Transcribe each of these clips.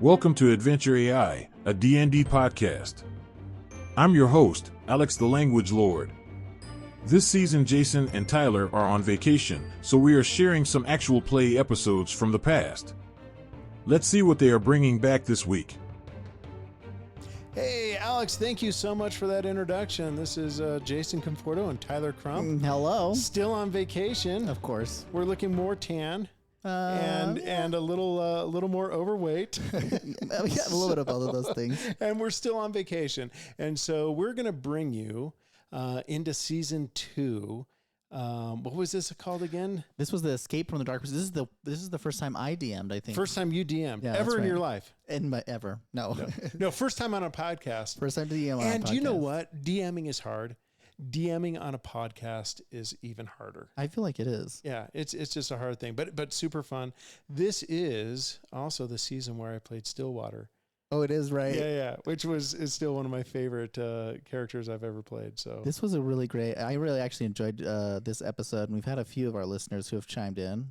Welcome to Adventure AI, a D&D podcast. I'm your host, Alex the Language Lord. This season, Jason and Tyler are on vacation, so we are sharing some actual play episodes from the past. Let's see what they are bringing back this week. Hey, Alex, thank you so much for that introduction. This is Jason Conforto and Tyler Crump. Hello. Still on vacation. Of course. We're looking more tan and a little more overweight. We have a little bit of both of those things. And we're still on vacation. And so we're going to bring you into season 2. What was this called again? This was the Escape from the Dark. This is the first time I DM'd, I think. First time you DM'd Yeah, ever that's in your right. life? Ever. No. No, first time on a podcast. First time to DM on a And do you know podcast. what? DMing is hard. DMing on a podcast is even harder. I feel like it is. Yeah, it's just a hard thing, but super fun. This is also the season where I played Stillwater. Oh, it is, right? Yeah, which is still one of my favorite characters I've ever played. So This was a really great. I really actually enjoyed this episode, and we've had a few of our listeners who have chimed in,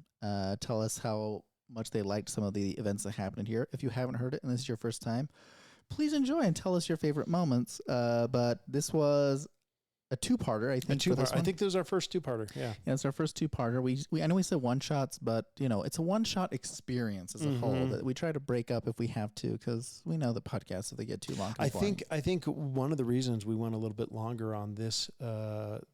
tell us how much they liked some of the events that happened here. If you haven't heard it and this is your first time, please enjoy and tell us your favorite moments. But this was a two-parter, I think. I think this was our first two-parter. Yeah, it's our first two-parter. We I know we said one-shots, but it's a one-shot experience as a whole that we try to break up if we have to, because we know the podcasts, if they get too long. I think one of the reasons we went a little bit longer on this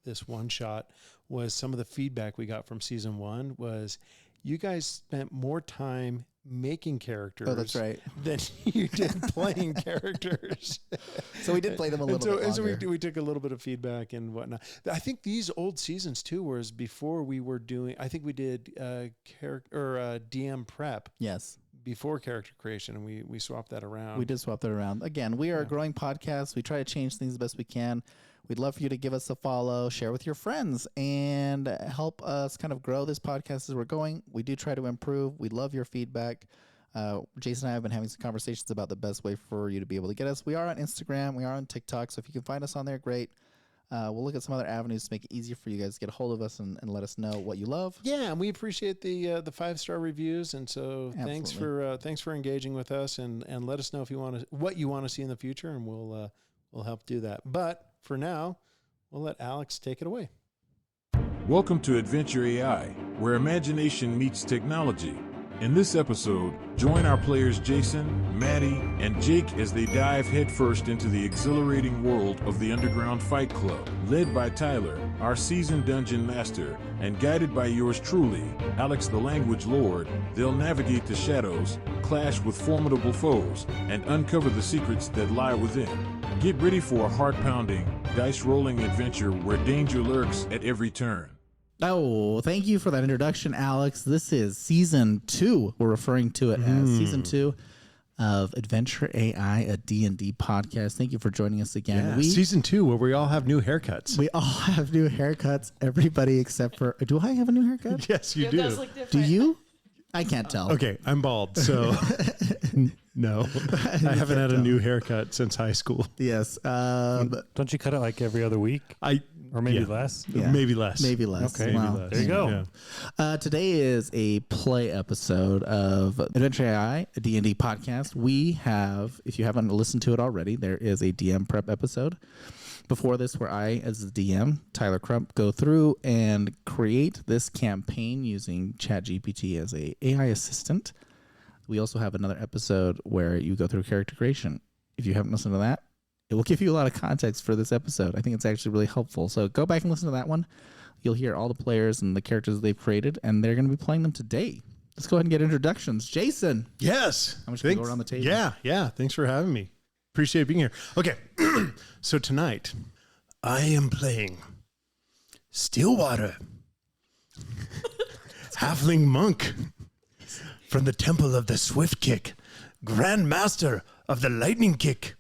this one-shot was some of the feedback we got from season 1 was you guys spent more time making characters. Oh, that's right. Than you did playing characters. So we did play them a little bit longer. And so we took a little bit of feedback and whatnot. I think these old seasons too was before we were doing. I think we did DM prep. Yes. Before character creation, and we swapped that around. We did swap that around. Again, we are a growing podcast. We try to change things the best we can. We'd love for you to give us a follow, share with your friends, and help us kind of grow this podcast as we're going. We do try to improve. We love your feedback. Jason and I have been having some conversations about the best way for you to be able to get us. We are on Instagram. We are on TikTok. So if you can find us on there, great. We'll look at some other avenues to make it easier for you guys to get a hold of us and let us know what you love. Yeah, and we appreciate the 5-star reviews, and so thanks for engaging with us, and let us know if you what you want to see in the future, and we'll help do that. But for now, we'll let Alex take it away. Welcome to Adventure AI, where imagination meets technology. In this episode, join our players Jason, Maddie, and Jake as they dive headfirst into the exhilarating world of the Underground Fight Club. Led by Tyler, our seasoned dungeon master, and guided by yours truly, Alex the Language Lord, they'll navigate the shadows, clash with formidable foes, and uncover the secrets that lie within. Get ready for a heart-pounding, dice-rolling adventure where danger lurks at every turn. Oh, thank you for that introduction, Alex. This is season 2. We're referring to it as season 2 of Adventure AI, a D&D podcast. Thank you for joining us again. Yeah, season 2, where we all have new haircuts. We all have new haircuts, everybody except for... Do I have a new haircut? Yes, you do. Do you? I can't tell. Okay, I'm bald, so no. I haven't had a new haircut since high school. Yes. Don't you cut it like every other week? Or maybe less? Yeah. Maybe less. Maybe less. Okay, wow. maybe less. There you go. Yeah. Today is a play episode of Adventure AI, a D&D podcast. We have, if you haven't listened to it already, there is a DM prep episode. Before this, where I, as the DM, Tyler Crump, go through and create this campaign using ChatGPT as a AI assistant. We also have another episode where you go through character creation. If you haven't listened to that, it will give you a lot of context for this episode. I think it's actually really helpful. So go back and listen to that one. You'll hear all the players and the characters they've created, and they're going to be playing them today. Let's go ahead and get introductions. Jason. Yes. I'm just going to go around the table. Yeah. Thanks for having me. Appreciate being here. Okay. So tonight, I am playing Stillwater, halfling monk from the Temple of the Swift Kick, Grand Master of the Lightning Kick.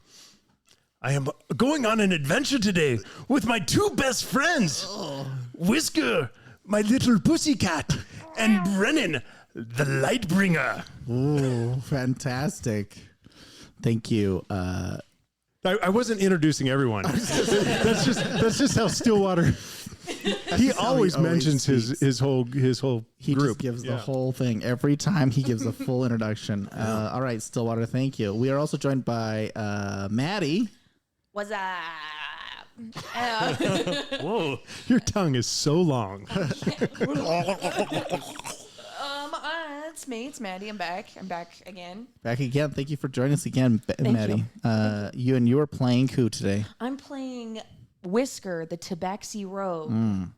I am going on an adventure today with my 2 best friends, Whisker, my little pussycat, and Brennan, the Lightbringer. Ooh, fantastic. Thank you. I wasn't introducing everyone. That's just how Stillwater He always mentions speaks. his whole He group. just gives the whole thing every time he gives a full introduction. All right, Stillwater, thank you. We are also joined by Maddie. What's up? Whoa, your tongue is so long. It's me. It's Maddie. I'm back. I'm back again. Back again. Thank you for joining us again, Maddie. You were playing who today? I'm playing Whisker, the Tabaxi Rogue. I'm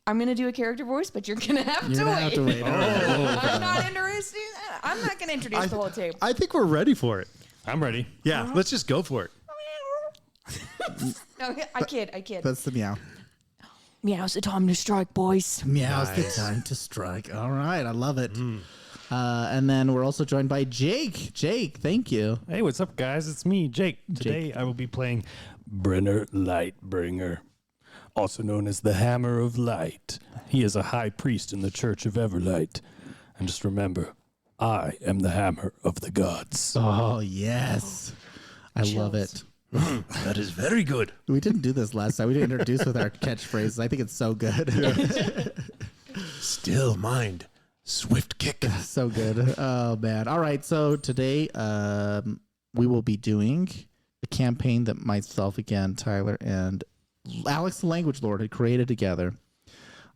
gonna do a character voice, but you're gonna have to wait. I'm not interested. I'm not gonna introduce the whole tape. I think we're ready for it. I'm ready. Yeah, let's just go for it. No, I kid. That's the meow. Meow's the time to strike, boys. Meow's the time to strike. All right, I love it. And then we're also joined by Jake. Jake, thank you. Hey, what's up, guys? It's me, Jake. Today I will be playing Brenner Lightbringer, also known as the Hammer of Light. He is a high priest in the Church of Everlight. And just remember, I am the hammer of the gods. Oh, yes. I love it. That is very good. We didn't do this last time. We didn't introduce with our catchphrases. I think it's so good. Still mind, swift kick. So good. Oh, man. All right. So today we will be doing a campaign that myself, again, Tyler, and Alex, the Language Lord, had created together.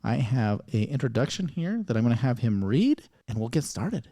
I have an introduction here that I'm going to have him read, and we'll get started.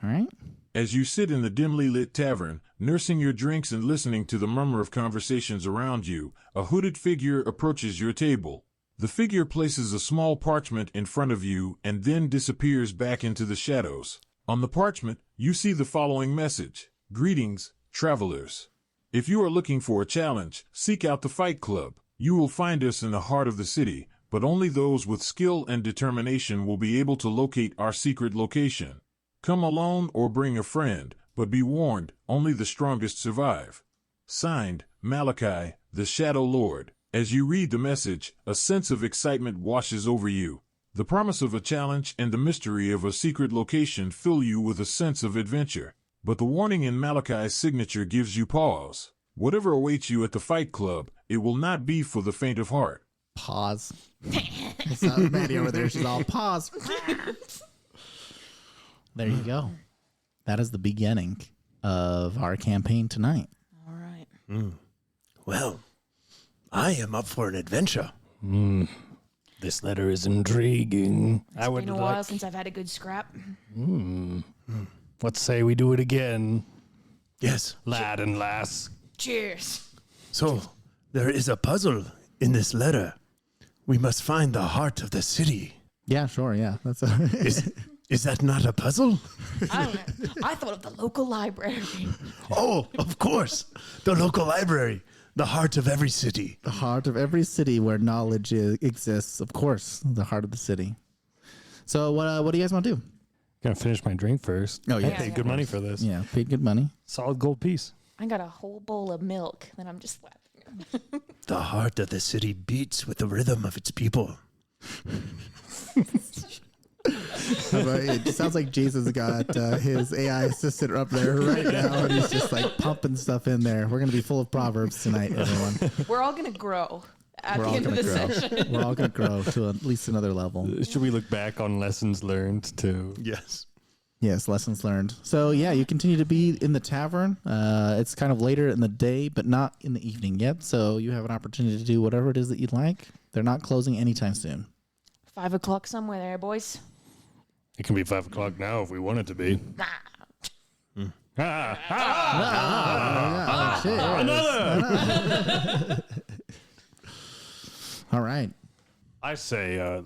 All right? As you sit in the dimly lit tavern, nursing your drinks and listening to the murmur of conversations around you, a hooded figure approaches your table. The figure places a small parchment in front of you and then disappears back into the shadows. On the parchment, you see the following message: "Greetings, travelers. If you are looking for a challenge, seek out the Fight Club. You will find us in the heart of the city, but only those with skill and determination will be able to locate our secret location. Come alone or bring a friend, but be warned, only the strongest survive." Signed, Malachi, the Shadow Lord. As you read the message, a sense of excitement washes over you. The promise of a challenge and the mystery of a secret location fill you with a sense of adventure. But the warning in Malachi's signature gives you pause. Whatever awaits you at the Fight Club, it will not be for the faint of heart. Pause. It's not Maddie over there. She's all pause. There you go. That is the beginning of our campaign tonight. All right. Well, I am up for an adventure. This letter is intriguing. It's been a while since I've had a good scrap. Let's say we do it again, Yes. lad and lass. Cheers. So, there is a puzzle in this letter. We must find the heart of the city. Yeah, sure. Yeah. That's Is that not a puzzle? I don't know. I thought of the local library. Oh, of course. The local library. The heart of every city. the heart of every city where knowledge exists. Of course, the heart of the city. So what do you guys want to do? Gonna finish my drink first. Oh, I yeah. paid good money for this. Yeah, pay good money. Solid gold piece. I got a whole bowl of milk that I'm just slapping. The heart of the city beats with the rhythm of its people. It sounds like Jason's got his AI assistant up there right now, and he's just like pumping stuff in there. We're going to be full of proverbs tonight, everyone. We're all going to grow at We're the all end of going the to grow. session. We're all going to grow to at least another level. Should we look back on lessons learned too? Yes. Yes, lessons learned. So yeah, you continue to be in the tavern. It's kind of later in the day, but not in the evening yet. So you have an opportunity to do whatever it is that you'd like. They're not closing anytime soon. 5 o'clock somewhere there, boys. It can be 5 o'clock now if we want it to be. Another. All right. I say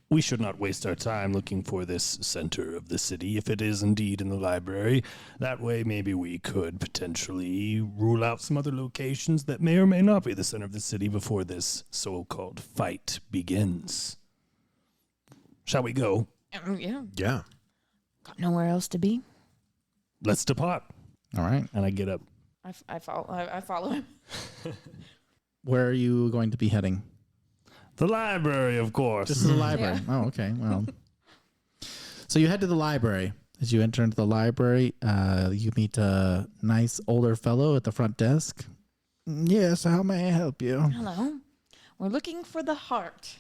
we should not waste our time looking for this center of the city if it is indeed in the library. That way maybe we could potentially rule out some other locations that may or may not be the center of the city before this so-called fight begins. Shall we go? Yeah. Yeah. Got nowhere else to be. Let's depart. All right. And I get up. I follow him. Where are you going to be heading? The library, of course. Just to the library. Yeah. Oh, okay. Well, so you head to the library. As you enter into the library, you meet a nice older fellow at the front desk. Yes, how may I help you? Hello. We're looking for the heart.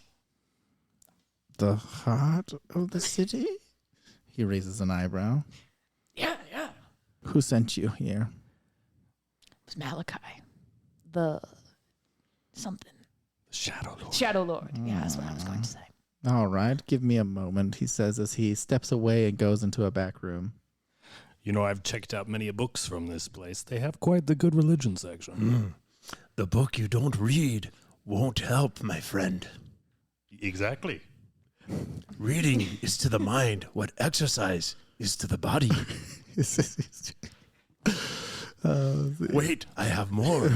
The heart of the city? He raises an eyebrow. Yeah. Who sent you here? It was Malachi. The something. Shadow Lord. Shadow Lord. Yeah, that's what I was going to say. All right, give me a moment, he says as he steps away and goes into a back room. You know, I've checked out many books from this place. They have quite the good religion section. The book you don't read won't help, my friend. Exactly. Reading is to the mind what exercise is to the body. Wait, I have more.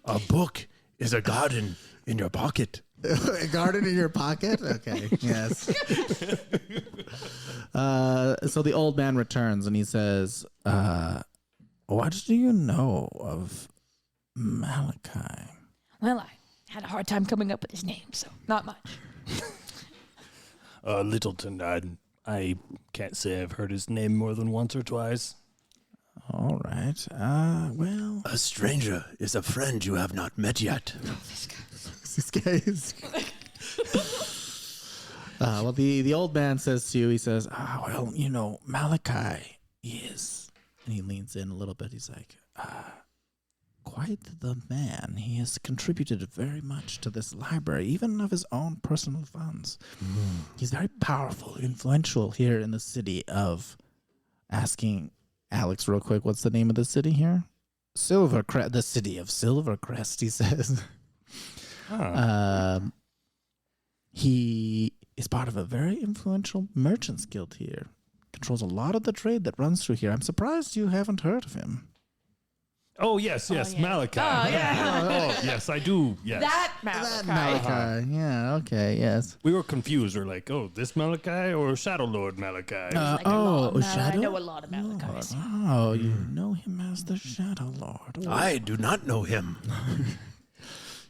A book is a garden in your pocket. A garden in your pocket? Okay, yes. So the old man returns and he says, what do you know of Malachi? Well, I had a hard time coming up with his name, so not much. Littleton, I can't say I've heard his name more than once or twice. All right. Well, A stranger is a friend you have not met yet. this guy is. Well, the old man says to you, he says, well, you know, Malachi is, and he leans in a little bit. He's like, quite the man. He has contributed very much to this library, even of his own personal funds. He's very powerful, influential here in the city of, asking Alex real quick, what's the name of the city here? Silvercrest, the city of Silvercrest, he says. He is part of a very influential merchants guild here. Controls a lot of the trade that runs through here. I'm surprised you haven't heard of him. Oh, yes, yeah. Malachi. Oh, yeah. Oh, yes, I do. Yes. That Malachi. Malachi. Yeah, okay, yes. We were confused. We're like, oh, this Malachi or Shadow Lord Malachi? Like a lot of Shadow? I know a lot of Malachis. Oh, you know him as the Shadow Lord. I do not know him.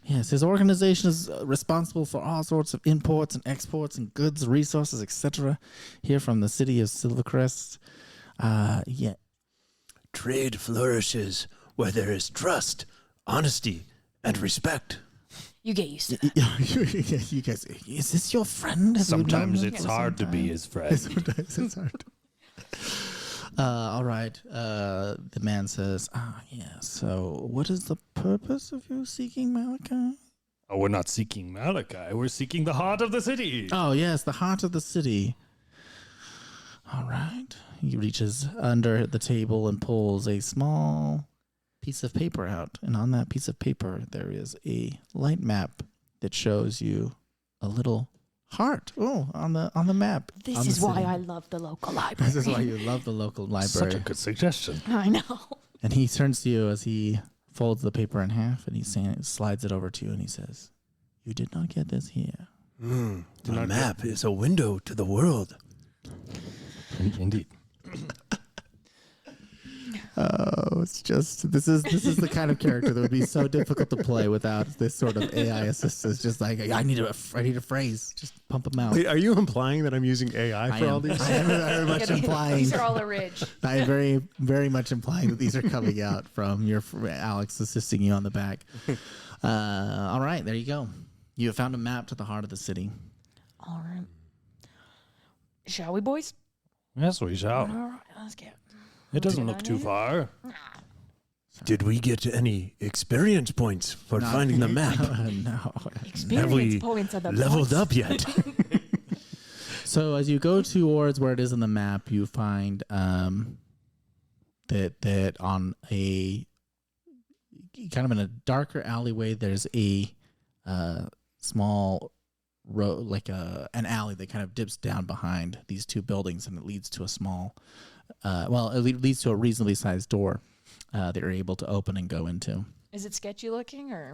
Yes, his organization is responsible for all sorts of imports and exports and goods, resources, etc. here from the city of Silvercrest. Yeah. Trade flourishes where there is trust, honesty, and respect. You get used to that. You guys, is this your friend? Have you known Sometimes him it's for hard to some be time? his friend. Sometimes it's hard. All right. The man says, yeah, so what is the purpose of you seeking Malachi? Oh, we're not seeking Malachi. We're seeking the heart of the city. Oh, yes, the heart of the city. All right. He reaches under the table and pulls a small piece of paper out. And on that piece of paper, there is a light map that shows you a little heart. Oh, on the map. This is why I love the local library. This is why you love the local library. Such a good suggestion. I know. And he turns to you as he folds the paper in half and he slides it over to you and he says, you did not get this here. The map is a window to the world. Indeed. Oh, it's just this is the kind of character that would be so difficult to play without this sort of AI assistance. Just like I need a phrase, just pump them out. Wait, are you implying that I'm using AI for all these? I am very much implying. These are all a ridge. I am very, very much implying that these are coming out from your Alex assisting you on the back. All right, there you go. You have found a map to the heart of the city. All right. Shall we, boys? Yes, we shall. All right, let's get. It doesn't look too far. Did we get any experience points for finding the map? No. Have we Experience points are the leveled points. up yet? So as you go towards where it is on the map, you find that on a kind of in a darker alleyway, there's a small road, like an alley that kind of dips down behind these two buildings, and it leads to a small, it leads to a reasonably sized door that you're able to open and go into. Is it sketchy looking or?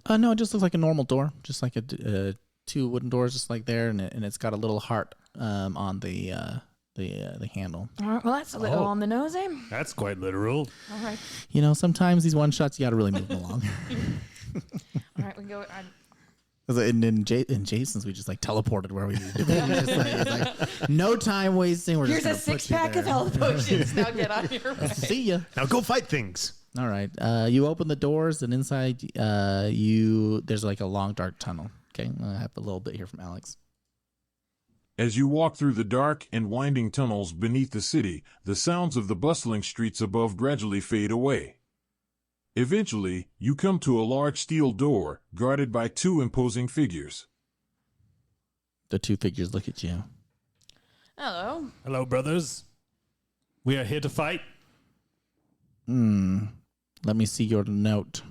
No, it just looks like a normal door, just like a two wooden doors, just like there, and it's got a little heart on the handle. All right, well, that's a little Oh. on the nose, eh? That's quite literal. All right. You know, sometimes these one shots you got to really move them along. All right, we can go. In Jason's, we just like teleported where we needed to be. It's like no time wasting. We're Here's a just gonna put you 6-pack of there. health potions. Now get on your way. See ya. Now go fight things. All right. You open the doors, and inside there's like a long, dark tunnel. Okay, I have a little bit here from Alex. As you walk through the dark and winding tunnels beneath the city, the sounds of the bustling streets above gradually fade away. Eventually, you come to a large steel door, guarded by 2 imposing figures. The 2 figures look at you. Hello. Hello, brothers. We are here to fight. Let me see your note.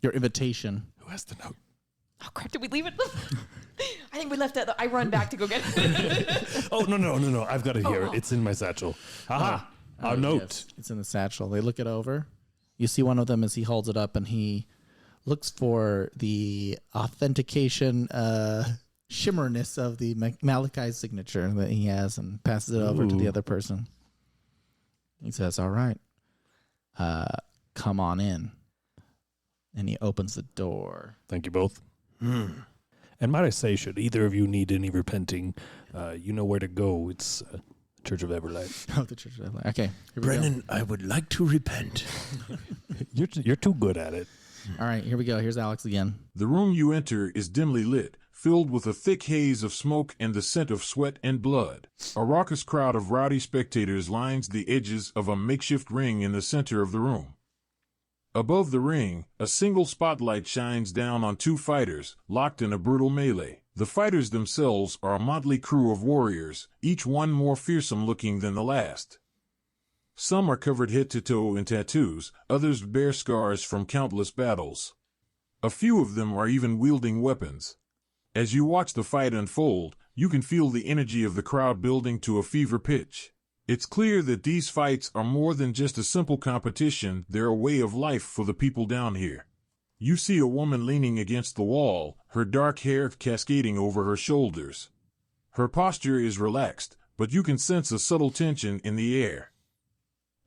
Your invitation. Who has the note? Oh crap! Did we leave it? I think we left it. I run back to go get it. Oh, no. I've got it here. Oh. It's in my satchel. Aha! Our note. Yes, it's in the satchel. They look it over. You see one of them as he holds it up, and he looks for the authentication shimmerness of the Malachi signature that he has and passes it over to the other person. He says, all right, come on in. And he opens the door. Thank you both. And might I say, should either of you need any repenting, you know where to go. It's Church of Everlight. Oh, the Church of Everlight. Okay. Here we Brennan, I would like to repent. You're too good at it. go. All right, here we go. Here's Alex again. The room you enter is dimly lit, filled with a thick haze of smoke and the scent of sweat and blood. A raucous crowd of rowdy spectators lines the edges of a makeshift ring in the center of the room. Above the ring, a single spotlight shines down on 2 fighters, locked in a brutal melee. The fighters themselves are a motley crew of warriors, each one more fearsome looking than the last. Some are covered head to toe in tattoos, others bear scars from countless battles. A few of them are even wielding weapons. As you watch the fight unfold, you can feel the energy of the crowd building to a fever pitch. It's clear that these fights are more than just a simple competition, they're a way of life for the people down here. You see a woman leaning against the wall, her dark hair cascading over her shoulders. Her posture is relaxed, but you can sense a subtle tension in the air.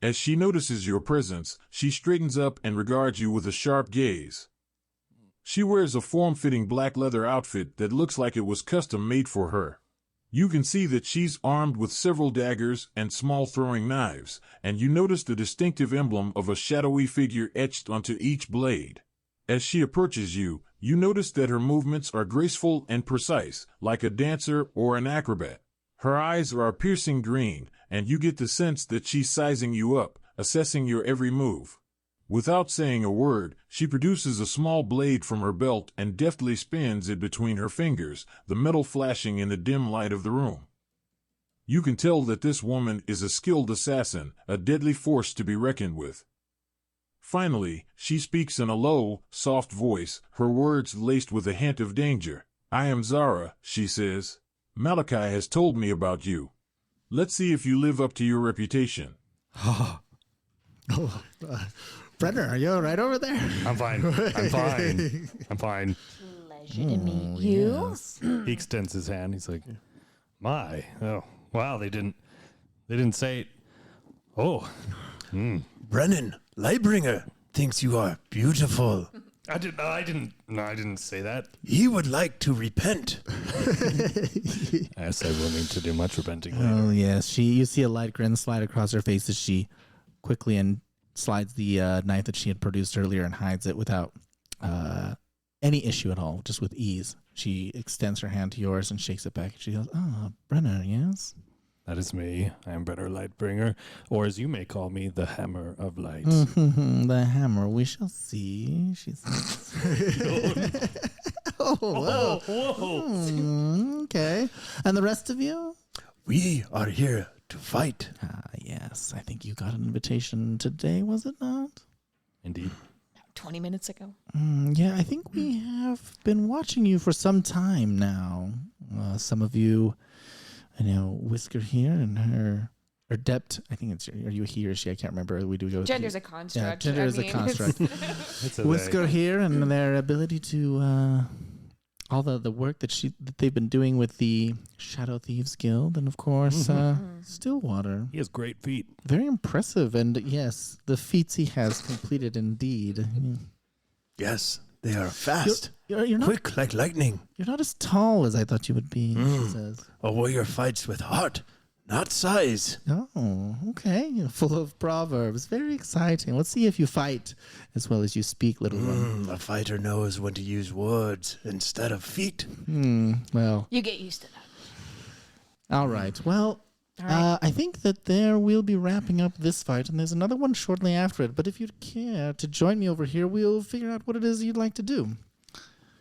As she notices your presence, she straightens up and regards you with a sharp gaze. She wears a form-fitting black leather outfit that looks like it was custom-made for her. You can see that she's armed with several daggers and small throwing knives, and you notice the distinctive emblem of a shadowy figure etched onto each blade. As she approaches you, you notice that her movements are graceful and precise, like a dancer or an acrobat. Her eyes are a piercing green, and you get the sense that she's sizing you up, assessing your every move. Without saying a word, she produces a small blade from her belt and deftly spins it between her fingers, the metal flashing in the dim light of the room. You can tell that this woman is a skilled assassin, a deadly force to be reckoned with. Finally, she speaks in a low, soft voice, her words laced with a hint of danger. "I am Zara," she says. "Malachi has told me about you. Let's see if you live up to your reputation." Brenner, are you all right over there? I'm fine. I'm fine. Pleasure to meet you. Yes. He extends his hand. He's like, "My, oh, wow, they didn't say it. Oh, Brennan, Lightbringer, thinks you are beautiful. I didn't say that. He would like to repent. Yes, I will need to do much repenting later. Oh, yes. You see a light grin slide across her face as she quickly slides the knife that she had produced earlier and hides it without any issue at all, just with ease. She extends her hand to yours and shakes it back. She goes, "Oh, Brenner, yes?" That is me. I am Brenner Lightbringer, or as you may call me, the Hammer of Light. The hammer, we shall see, she says. Whoa. Okay. And the rest of you? We are here to fight. Yes. I think you got an invitation today, was it not? Indeed. 20 minutes ago. Yeah, I think we have been watching you for some time now. Some of you, I know, Whisker here and her Adept. I think it's, are you a he or she? I can't remember. We do go with Gender's he. a construct. Yeah, gender is a it's- construct. It's a Whisker here and their ability to all the work that they've been doing with the Shadow Thieves Guild, and of course Stillwater. He has great feet. Very impressive, and yes, the feats he has completed indeed. Yes, they are fast, You're not quick like lightning. you're not as tall as I thought you would be. She says. A warrior fights with heart, not size. Oh, okay. Full of proverbs. Very exciting. Let's see if you fight as well as you speak, little one. A fighter knows when to use words instead of feet. Well, You get used to that. all right. Well, All right. I think that there we'll be wrapping up this fight, and there's another one shortly after it. But if you'd care to join me over here, we'll figure out what it is you'd like to do.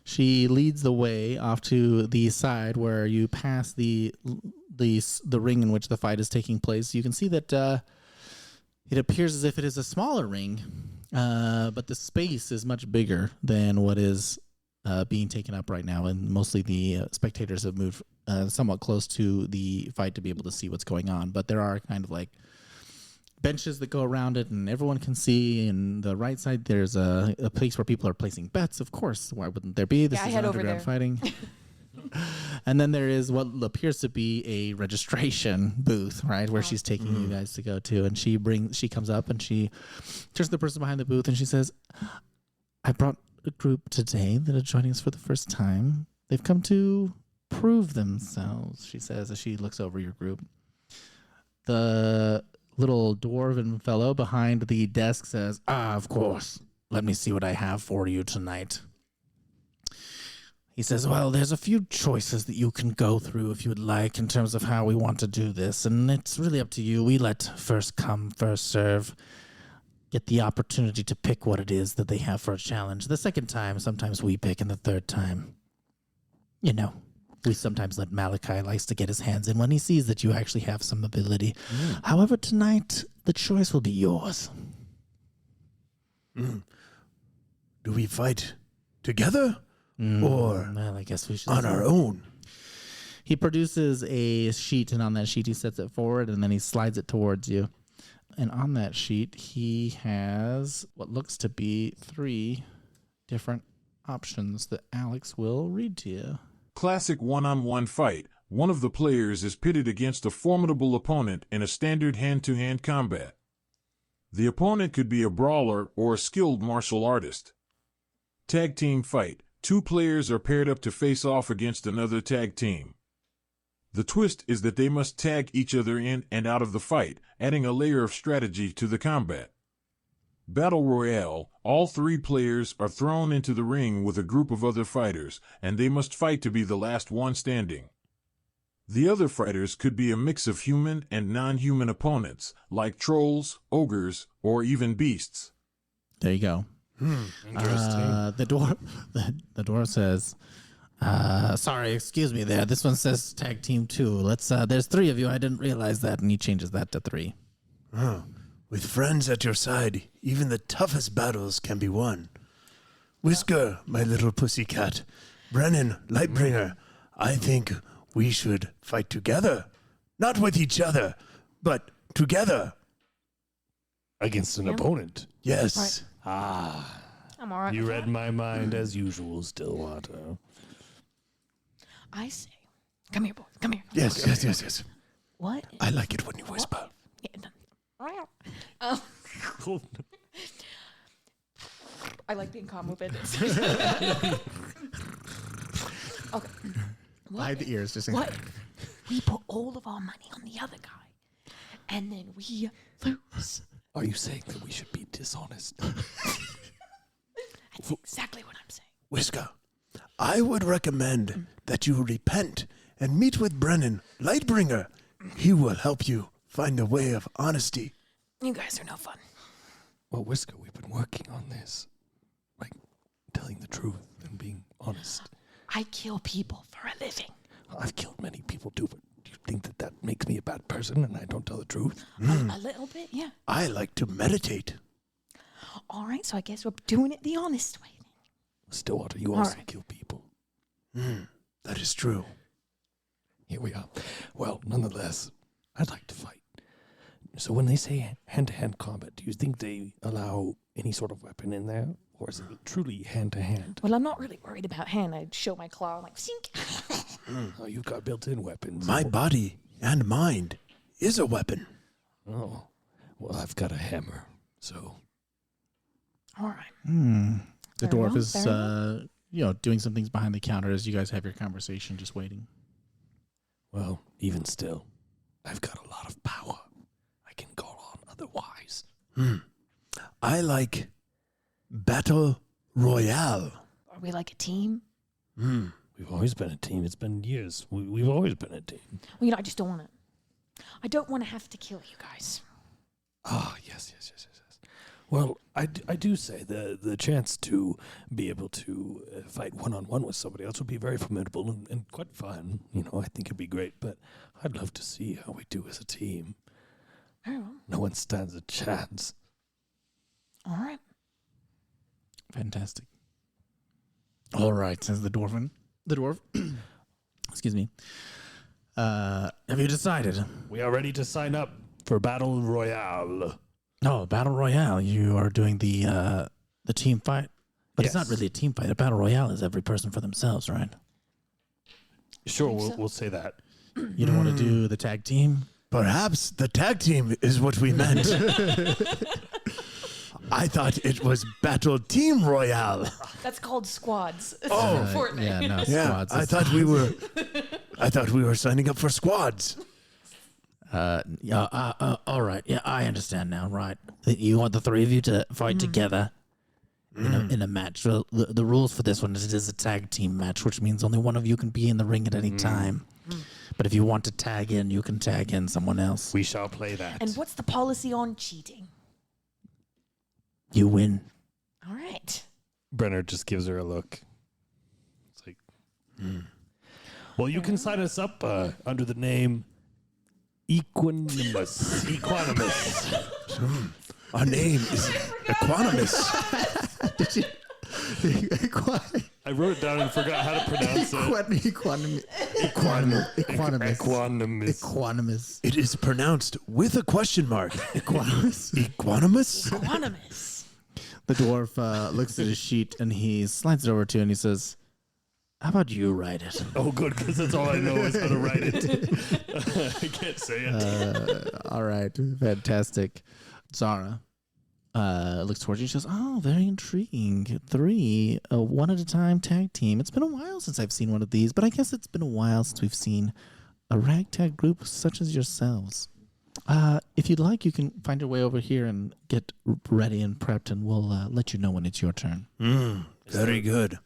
She leads the way off to the side where you pass the ring in which the fight is taking place. You can see that it appears as if it is a smaller ring, but the space is much bigger than what is being taken up right now, and mostly the spectators have moved somewhat close to the fight to be able to see what's going on. But there are kind of like benches that go around it, and everyone can see. And the right side, there's a place where people are placing bets. Of course, why wouldn't there be? This Yeah, I is head over underground there. fighting. And then there is what appears to be a registration booth, right, where she's taking you guys to go to. And she comes up and she turns to the person behind the booth and she says, "I brought a group today that are joining us for the first time. They've come to prove themselves," she says as she looks over your group. The little dwarven fellow behind the desk says, "Of course. Let me see what I have for you tonight." He says, "Well, there's a few choices that you can go through if you would like in terms of how we want to do this, and it's really up to you. We let first come, first serve. Get the opportunity to pick what it is that they have for a challenge. The second time, sometimes we pick, and the third time, you know, we sometimes let Malachi likes to get his hands in when he sees that you actually have some ability. However, tonight, the choice will be yours." Do we fight together or Well, I guess we should on our own? He produces a sheet, and on that sheet he sets it forward, and then he slides it towards you. And on that sheet, he has what looks to be 3 different options that Alex will read to you. Classic one-on-one fight. One of the players is pitted against a formidable opponent in a standard hand-to-hand combat. The opponent could be a brawler or a skilled martial artist. Tag team fight. 2 players are paired up to face off against another tag team. The twist is that they must tag each other in and out of the fight, adding a layer of strategy to the combat. Battle Royale. All 3 players are thrown into the ring with a group of other fighters, and they must fight to be the last one standing. The other fighters could be a mix of human and non-human opponents, like trolls, ogres, or even beasts. There you go. Interesting. The dwarf says, "Sorry, excuse me there. This one says tag team 2. Let's. There's 3 of you. I didn't realize that," and he changes that to 3. With friends at your side, even the toughest battles can be won. Whisker, my little pussycat. Brennan, Lightbringer, I think we should fight together. Not with each other, but together. Against an opponent. Yes. I'm all right. You with read that. my mind as usual, Stillwater. I say, come here, boy. Come here. Yes. What? I like it when you whisper. I like being calm with it. Okay. Hide the ears, just in What? We put all of our money on the other guy, and then we lose. Are you saying that we should be dishonest? That's exactly what I'm saying. Whisker, I would recommend that you repent and meet with Brennan, Lightbringer. He will help you find a way of honesty. You guys are no fun. Well, Whisker, we've been working on this. Like, telling the truth and being honest. I kill people for a living. I've killed many people too, but do you think that that makes me a bad person and I don't tell the truth? A little bit, yeah. I like to meditate. All right, so I guess we're doing it the honest way. Stillwater, you All also right. kill people. That is true. Here we are. Well, nonetheless, I'd like to fight. So when they say hand-to-hand combat, do you think they allow any sort of weapon in there? Or is it truly hand-to-hand? Well, I'm not really worried about hand. I'd show my claw, like, sink. Oh, you've got built-in weapons. My body and mind is a weapon. Oh, well, I've got a hammer, so... All right. The Fair dwarf enough, is, fair doing some things behind the counter as you guys have your conversation, just waiting. Well, even still, I've got a lot of power. I can call on otherwise. I like Battle Royale. Are we like a team? We've always been a team. It's been years. We've always been a team. Well, I just don't want to. I don't want to have to kill you guys. Ah, yes. Well, I do say the chance to be able to fight one-on-one with somebody else would be very formidable and quite fun. I think it'd be great, but I'd love to see how we do as a team. Very well. No one stands a chance. All right. Fantastic. All right, says the dwarf. Excuse me. Have you decided? We are ready to sign up for Battle Royale. No, Battle Royale. You are doing the team fight. But it's not Yes. really a team fight. A Battle Royale is every person for themselves, right? Sure, Think we'll, so? we'll say that. You don't want to do the tag team? Perhaps the tag team is what we meant. I thought it was Battle Team Royale. That's called squads. Oh. Fortnite. Yeah, no, Yeah, squads. I thought we were signing up for squads. All right. Yeah, I understand now. Right. You want the three of you to fight together in a match. So the rules for this one is it is a tag team match, which means only one of you can be in the ring at any time. But if you want to tag in, you can tag in someone else. We shall play that. And what's the policy on cheating? You win. All right. Brenner just gives her a look. It's like, well, you can sign us up under the name Equanimous. Our name is Equanimous. I wrote it down and forgot how to pronounce it. Equanimous. It is pronounced with a question mark. Equanimous. Equanimous? Anonymous. The dwarf looks at his sheet and he slides it over to you and he says, "How about you write it?" Oh, good, because that's all I know is how to write it. I can't say it. All right, fantastic. Zara looks towards you. She says, "Oh, very intriguing. 3, one at a time tag team. It's been a while since I've seen one of these, but I guess it's been a while since we've seen a ragtag group such as yourselves. If you'd like, you can find your way over here and get ready and prepped, and we'll let you know when it's your turn." Very good.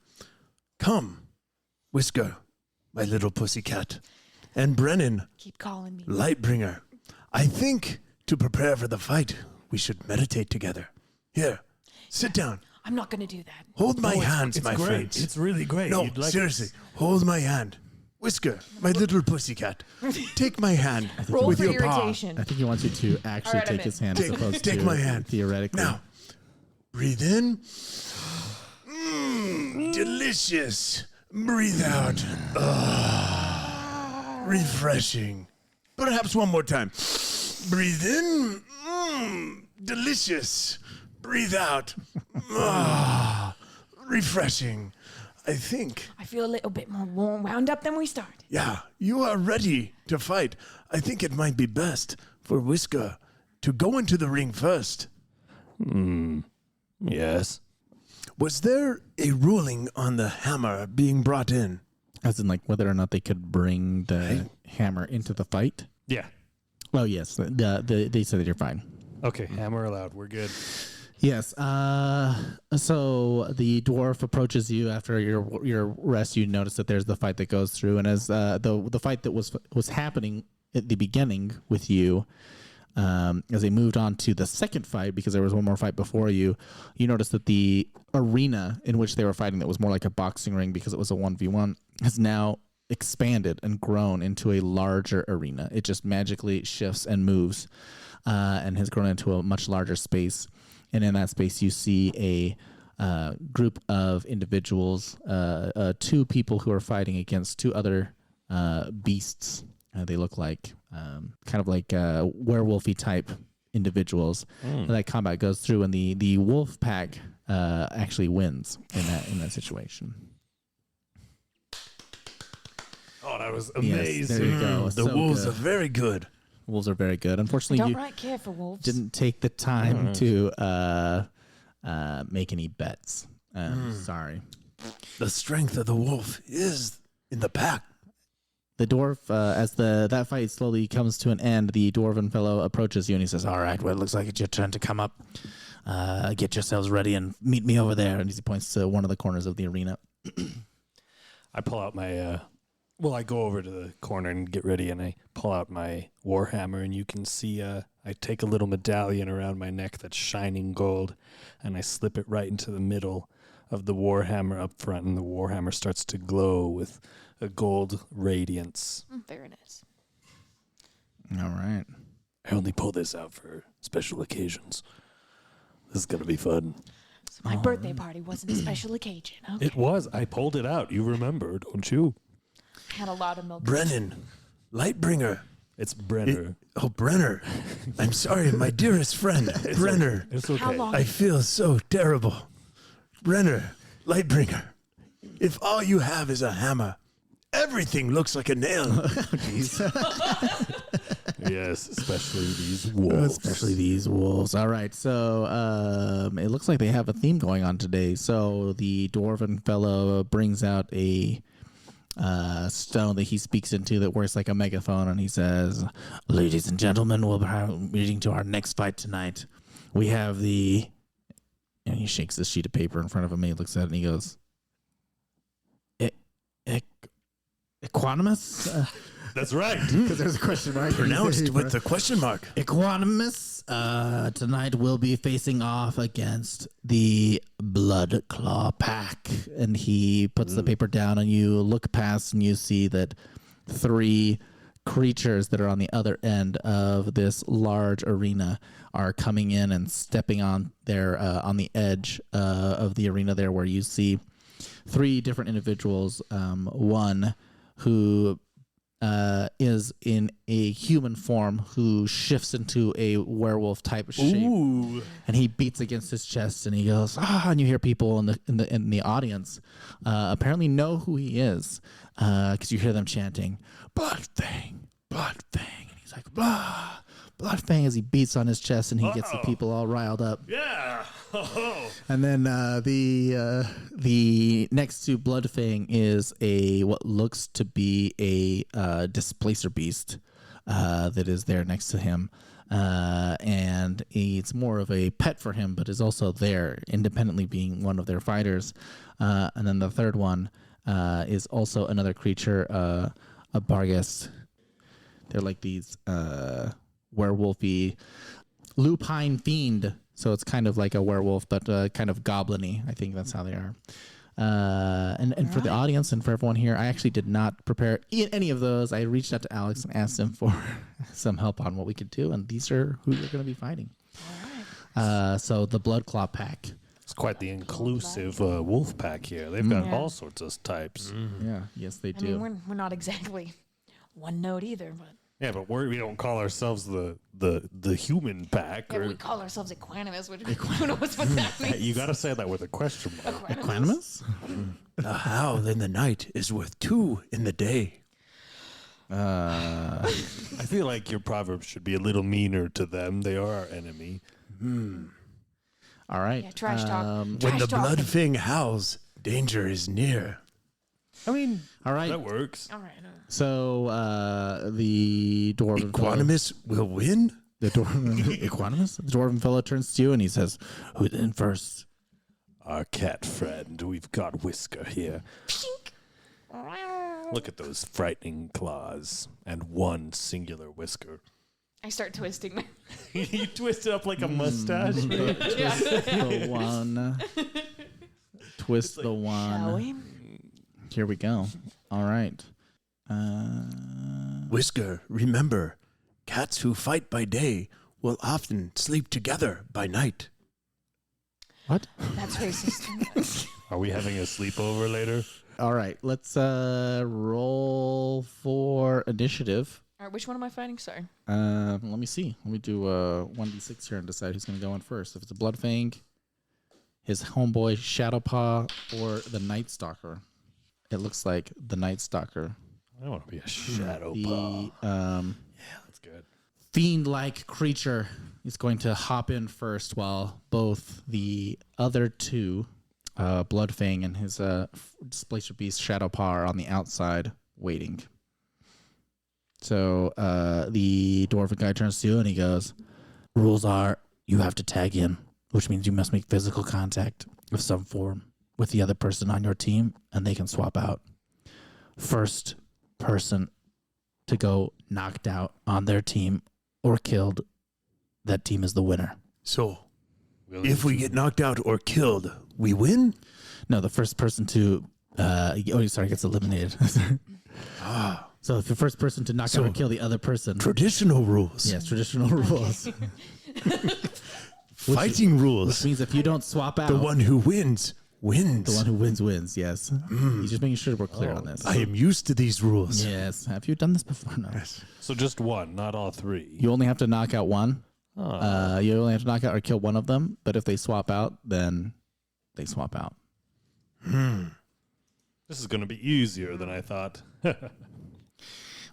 Come, Whisker, my little pussycat, and Brennan, Keep calling me. Lightbringer. I think to prepare for the fight, we should meditate together. Here, sit down. I'm not going to do that. Hold my Oh, hands, it's my great. friends. It's really great. No, You'd like seriously, hold my hand. Whisker, my little pussycat, take my hand Roll with for your paw. irritation. I think he wants you to actually All right, I'm take his in. hand as opposed Take to my hand. theoretically. Now, breathe in. Delicious. Breathe out. Refreshing. Perhaps one more time. Breathe in. Delicious. Breathe out. Refreshing. I think, I feel a little bit more wound up than we started. yeah, you are ready to fight. I think it might be best for Whisker to go into the ring first. Yes. Was there a ruling on the hammer being brought in? As in, like, whether or not they could bring the hammer into the fight? Yeah. Oh, yes. They said that you're fine. Okay, hammer allowed. We're good. Yes. So the dwarf approaches you after your rest. You notice that there's the fight that goes through, and as the fight that was happening at the beginning with you, as they moved on to the second fight, because there was one more fight before you, you noticed that the arena in which they were fighting, that was more like a boxing ring because it was a 1v1, has now expanded and grown into a larger arena. It just magically shifts and moves, and has grown into a much larger space. And in that space, you see a group of individuals, 2 people who are fighting against 2 other beasts. They look like kind of like werewolfy type individuals. And that combat goes through, and the wolf pack actually wins in that situation. Oh, that was Yes, amazing. there you go. The So wolves good. are very good. Wolves are very good. Unfortunately, Don't you right care for wolves. didn't take the time to make any bets. Sorry. The strength of the wolf is in the pack. The dwarf, as that fight slowly comes to an end, the dwarven fellow approaches you and he says, "All right, well, it looks like it's your turn to come up. Get yourselves ready and meet me over there." And he points to one of the corners of the arena. I pull out my, I go over to the corner and get ready, and I pull out my warhammer, and you can see I take a little medallion around my neck that's shining gold, and I slip it right into the middle of the warhammer up front, and the warhammer starts to glow with a gold radiance. Very nice. All right. I only pull this out for special occasions. This is going to be fun. So my birthday party wasn't a special occasion. Okay. It was. I pulled it out. You remember, don't you? Had a lot of milk. Brennan, Lightbringer. It's Brenner. Brenner. I'm sorry, my dearest friend, Brenner. It's okay. How long? I feel so terrible. Brenner, Lightbringer. If all you have is a hammer, everything looks like a nail. Yes, especially these wolves. All right, so it looks like they have a theme going on today. So the dwarven fellow brings out a stone that he speaks into that works like a megaphone, and he says, "Ladies and gentlemen, we'll be meeting to our next fight tonight. We have the..." And he shakes this sheet of paper in front of him, and he looks at it, and he goes, "Equanimous?" That's right. Because there's a question mark. Pronounced with the question mark. Equanimous tonight will be facing off against the Blood Claw Pack. And he puts the paper down, and you look past and you see that 3 creatures that are on the other end of this large arena are coming in and stepping on their on the edge of the arena there, where you see 3 different individuals. One who is in a human form who shifts into a werewolf type of shape. Ooh. And he beats against his chest and he goes, "Ah!" And you hear people in the audience apparently know who he is, because you hear them chanting, "Bloodfang, Bloodfang," and he's like, "Blah, Bloodfang," as he beats on his chest and he gets the people all riled up. Yeah. And then the next to Bloodfang is what looks to be a displacer beast that is there next to him, and it's more of a pet for him, but is also there independently, being one of their fighters. And then the third one is also another creature, a Barghest. They're like these werewolfy lupine fiend. So it's kind of like a werewolf, but kind of goblin-y. I think that's how they are. And for the audience and for everyone here, I actually did not prepare any of those. I reached out to Alex and asked him for some help on what we could do, and these are who you're going to be fighting. All right. So the Blood Claw Pack. It's quite the inclusive wolf pack here. They've got all sorts of types. Yeah, yes, they I do. mean, we're not exactly one note either, but Yeah, but we don't call ourselves the human pack. we call ourselves Equanimous, which who knows what that means. You got to say that with a question mark. Equanimous? A howl in the night is worth 2 in the day. I feel like your proverb should be a little meaner to them. They are our enemy. All right. Yeah, trash talk. When Trash the talk. Bloodfang howls, danger is near. I mean, All right. that works. All right. So the dwarven fellow, Equanimous will win? the Equanimous, the dwarven fellow turns to you and he says, "Who's in first?" Our cat friend. We've got Whisker here. Look at those frightening claws and one singular whisker. I start twisting my. You twist it up like a mustache. The one. Twist the one. Shall we? Here we go. All right. Whisker, remember, cats who fight by day will often sleep together by night. What? That's racist. Are we having a sleepover later? All right. Let's roll for initiative. All right, which one am I fighting? Sorry. Let me see. Let me do 1d6 here and decide who's going to go in first. If it's a Bloodfang, his homeboy Shadowpaw, or the Night Stalker. It looks like the Night Stalker. I want to be a shadow The paw. Yeah, that's good. fiend-like creature is going to hop in first, while both the other two, Bloodfang and his displacer beast Shadowpaw, are on the outside waiting. So the dwarven guy turns to you and he goes, rules are you have to tag in, which means you must make physical contact of some form with the other person on your team, and they can swap out. First person to go knocked out on their team or killed, that team is the winner. So, if we get knocked out or killed, we win? No, the first person to gets eliminated. So if the first person to knock out or kill the other person. Traditional rules. Yes, traditional rules. Fighting Which rules. means if you don't swap out, The one who wins, wins. the one who wins, yes. He's just making sure we're clear on this. I am used to these rules. Yes. Have you done this before? No. So just one, not all three. You only have to knock out one. You only have to knock out or kill one of them, but if they swap out, then they swap out. This is going to be easier than I thought.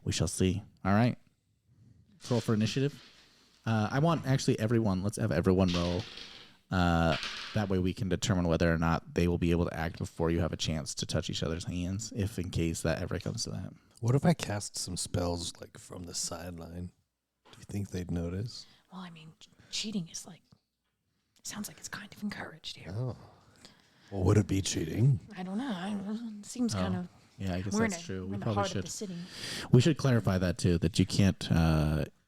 We shall see. All right. Let's roll for initiative. I want actually everyone. Let's have everyone roll. That way we can determine whether or not they will be able to act before you have a chance to touch each other's hands, if in case that ever comes to that. What if I cast some spells like from the sideline? Do you think they'd notice? Well, I mean, cheating is like, sounds like it's kind of encouraged here. Oh. Well, would it be cheating? I don't know. It seems kind of. Yeah, I guess We're that's true. we're We in the probably heart of should. the city. We should clarify that too. That you can't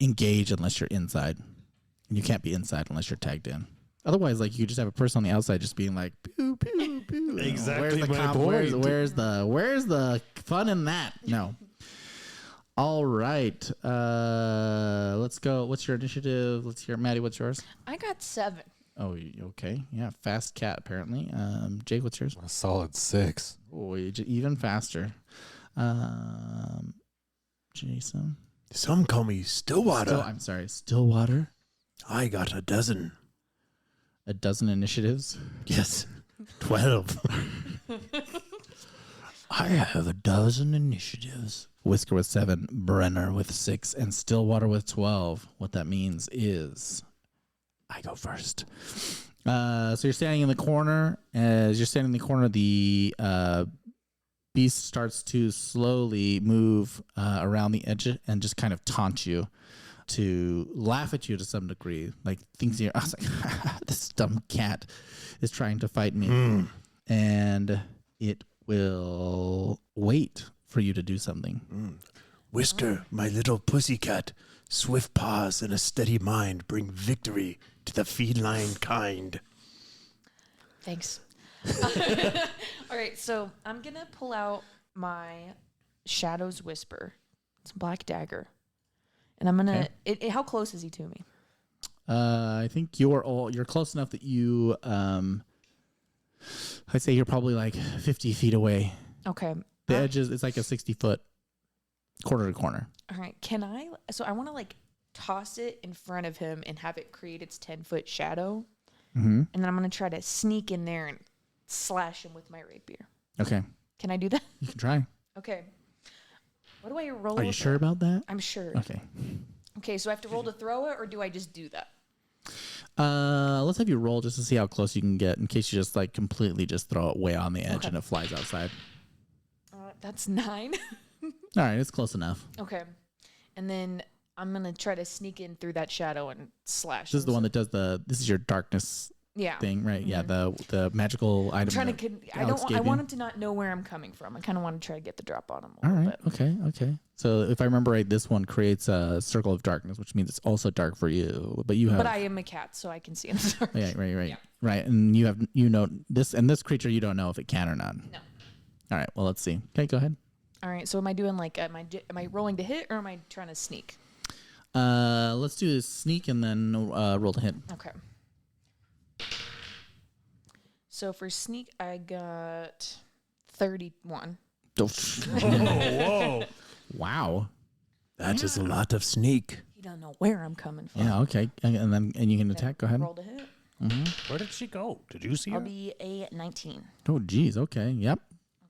engage unless you're inside, and you can't be inside unless you're tagged in. Otherwise, like you just have a person on the outside just being like, pew pew pew. Exactly Where's the my point. Where's the fun in that? No. All right. Let's go. What's your initiative? Let's hear, Maddie. What's yours? I got 7. Oh, okay. Yeah, fast cat apparently. Jake, what's yours? A solid 6. Oh, even faster. Jason. Some call me Stillwater. I'm sorry, Stillwater. I got a dozen. A dozen initiatives. Yes. 12. I have a dozen initiatives. Whisker with 7, Brenner with 6, and Stillwater with 12. What that means is I go first. So you're standing in the corner. As you're standing in the corner, the beast starts to slowly move around the edge and just kind of taunt you, to laugh at you to some degree. Like thinks I was like, this dumb cat is trying to fight me. And it will wait for you to do something. Whisker, my little pussycat. Swift paws and a steady mind bring victory to the feline kind. Thanks. All right, so I'm going to pull out my Shadow's Whisper. It's a black dagger. And I'm going to... How close is he to me? I think you're close enough that you... I'd say you're probably like 50 feet away. Okay. The edge is, it's like a 60-foot corner to corner. All right. Can I... So I want to like toss it in front of him and have it create its 10-foot shadow. Mm-hmm. And then I'm going to try to sneak in there and slash him with my rapier. Okay. Can I do that? You can try. Okay. What do I roll? Are you sure about that? I'm sure. Okay. Okay, so I have to roll to throw it, or do I just do that? Let's have you roll just to see how close you can get in case you just like completely just throw it way on the edge Okay. and it flies outside. That's 9. All right, it's close enough. Okay. And then I'm going to try to sneak in through that shadow and slash. This is the one that does this is your darkness Yeah. thing, right? Yeah, the magical item. I'm trying that to. Alex I gave want you. him to not know where I'm coming from. I kind of want to try to get the drop on him a All little right. bit. Okay. So if I remember right, this one creates a circle of darkness, which means it's also dark for you. But you have. But I am a cat, so I can see in the dark. Yeah, right. Yeah. Right. And you know this creature, you don't know if it can or not. No. All right. Well, let's see. Okay, go ahead. All right. So am I doing like am I rolling to hit or am I trying to sneak? Let's do a sneak and then roll to hit. Okay. So for sneak, I got 31. Whoa. Wow. That is a lot of sneak. You don't know where I'm coming from. Yeah. Okay. And you can attack. Go ahead. Roll to hit. Where did she go? Did you see I'll her? be a 19. Oh, geez. Okay. Yep.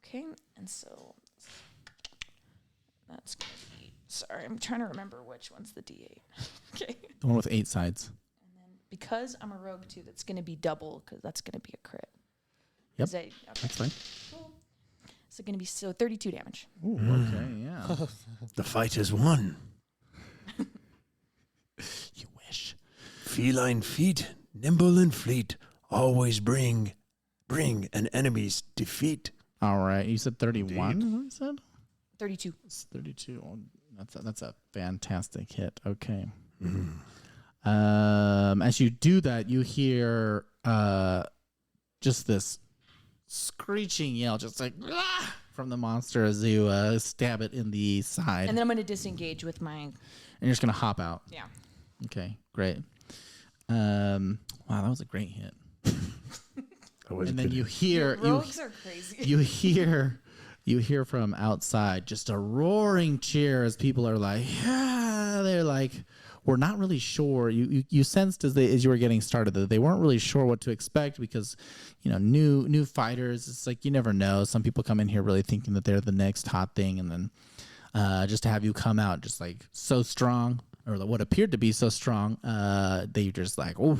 Okay, and so that's gonna be. Sorry, I'm trying to remember which one's the D8. Okay, The one with 8 sides. because I'm a rogue too, that's gonna be double because that's gonna be a crit. Yep. Is that, okay, That's fine. cool. It's going to be 32 damage. Ooh, okay, yeah. The fight is won. You wish. Feline feet, nimble and fleet, always bring an enemy's defeat. All right, you said 31. Is that what you said? 32. It's 32. Oh, that's a fantastic hit. Okay. As you do that, you hear just this screeching yell, just like "Ah!" from the monster as you stab it in the side. And then I'm going to disengage with my... And you're just gonna hop out. Yeah. Okay, great. Wow, that was a great hit. And then you hear Rogues are crazy. you hear from outside just a roaring cheer as people are like, yeah, they're like, we're not really sure. You sensed as you were getting started that they weren't really sure what to expect because, new fighters. It's like you never know. Some people come in here really thinking that they're the next hot thing, and then just to have you come out just like so strong, or what appeared to be so strong, they just like, oh.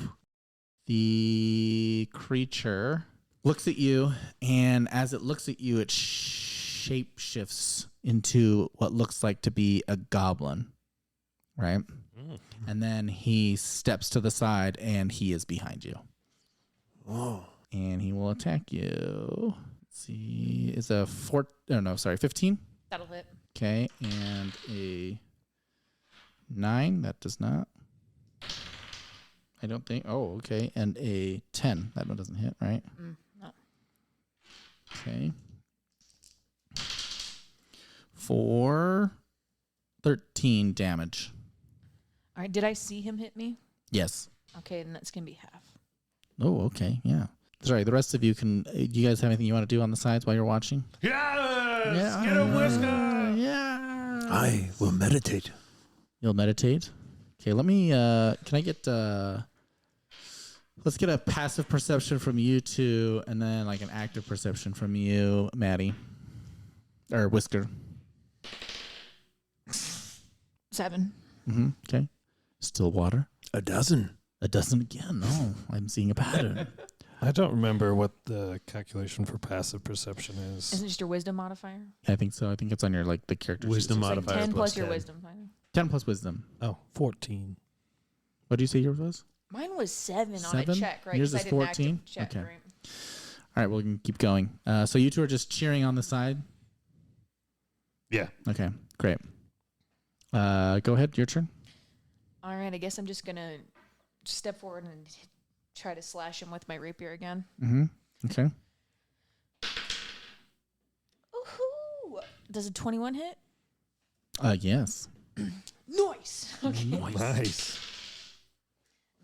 The creature looks at you, and as it looks at you, it shape shifts into what looks like to be a goblin, right? And then he steps to the side, and he is behind you. Oh. And he will attack you. Let's see. It's a 15. That'll hit. Okay, and a 9. That does not. I don't think. Oh, okay. And a 10. That one doesn't hit, right? No. Okay. For 13 damage. All right. Did I see him hit me? Yes. Okay, then that's going to be half. Oh, okay. Yeah. Sorry, the rest of you can. Do you guys have anything you want to do on the sides while you're watching? Yes! Get a whisker! Yeah. I will meditate. You'll meditate? Okay, let me. Can I get. Let's get a passive perception from you two, and then like an active perception from you, Maddie. Or Whisker. 7. Okay. Still water. A dozen. A dozen again. Oh, I'm seeing a pattern. I don't remember what the calculation for passive perception is. Isn't it just your wisdom modifier? I think so. I think it's on your like the character sheet. Wisdom It's like modifier 10 plus plus your 10. wisdom. 10 plus wisdom. Oh, 14. What did you say yours was? Mine was 7 on a 7? check, right? Yours 'Cause is I did an 14? active check, Okay. right? All right, well, we can keep going. So you two are just cheering on the side? Yeah. Okay, great. Go ahead, your turn. All right, I guess I'm just going to step forward and try to slash him with my rapier again. Okay. Ooh, does a 21 hit? Yes. Nice. Okay. Nice.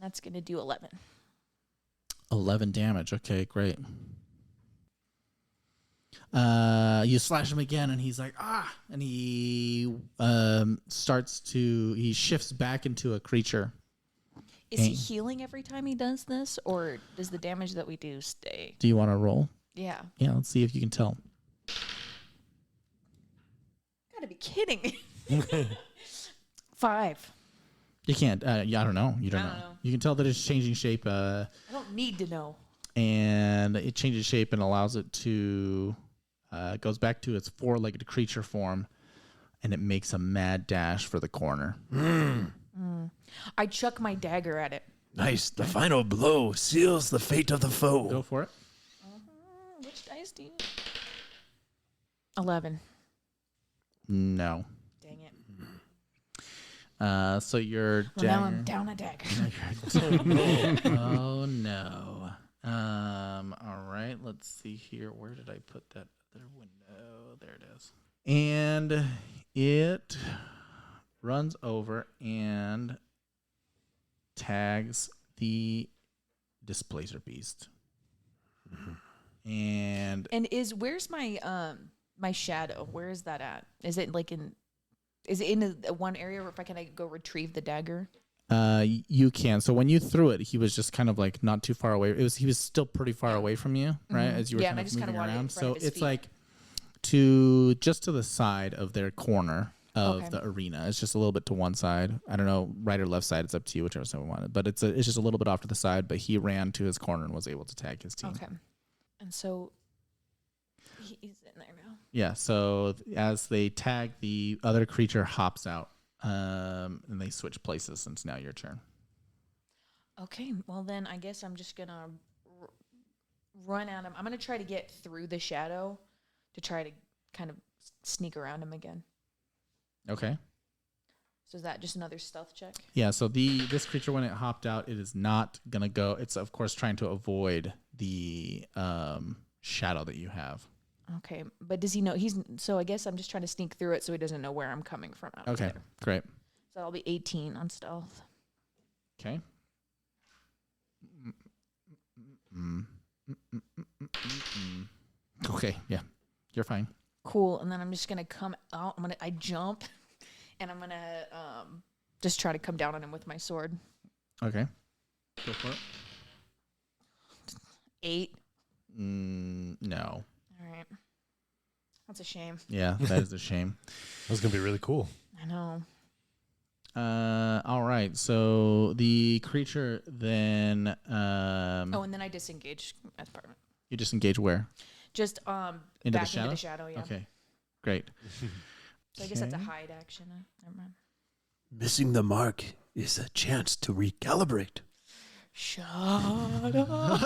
That's going to do 11. 11 damage. Okay, great. You slash him again, and he's like, ah! And he he shifts back into a creature. Is he healing every time he does this, or does the damage that we do stay? Do you want to roll? Yeah. Yeah, let's see if you can tell. Gotta be kidding me. 5. You can't. Yeah, I don't know. You don't I know. don't know. You can tell that it's changing shape, I don't need to know. and it changes shape and allows it to goes back to its 4-legged creature form, and it makes a mad dash for the corner. I chuck my dagger at it. Nice. The final blow seals the fate of the foe. Go for it. Which dice do you? 11. No. Dang it. So your Well, now dagger. I'm down a dagger. Oh no. All right. Let's see here. Where did I put that other window? There it is. And it runs over and tags the displacer beast. And Where's my my shadow? Where is that at? Is it like is it in a one area where if I can go retrieve the dagger? you can. So when you threw it, he was just kind of like not too far away. He was still pretty far away from you, right? As you were Yeah, kind and I of just kinda moving wanted it in around. front So of his it's feet. like just to the side of their corner of Okay. the arena. It's just a little bit to one side. I don't know, right or left side. It's up to you, whichever side you want it. But it's just a little bit off to the side. But he ran to his corner and was able to tag his team. Okay. And so he's in there now. Yeah. So as they tag, the other creature hops out, and they switch places. Since now your turn. Okay, well then I guess I'm just gonna run at him. I'm gonna try to get through the shadow to try to kind of sneak around him again. Okay. So is that just another stealth check? Yeah. So this creature, when it hopped out, it is not gonna go. It's of course trying to avoid the shadow that you have. Okay, but does he know so I guess I'm just trying to sneak through it so he doesn't know where I'm coming from out Okay. there. Great. So I'll be 18 on stealth. Okay. Okay, yeah, you're fine. Cool, and then I'm just gonna come out. I jump, and I'm gonna just try to come down on him with my sword. Okay, go for it. 8. No. All right, that's a shame. Yeah, that is a shame. That was gonna be really cool. I know. All right. So the creature then Oh, and then I disengage as part of it. you disengage where? Just Into back the shadow? into the shadow. Yeah. Okay, great. So I guess that's a Okay. hide action. Never mind. Missing the mark is a chance to recalibrate. Shut up.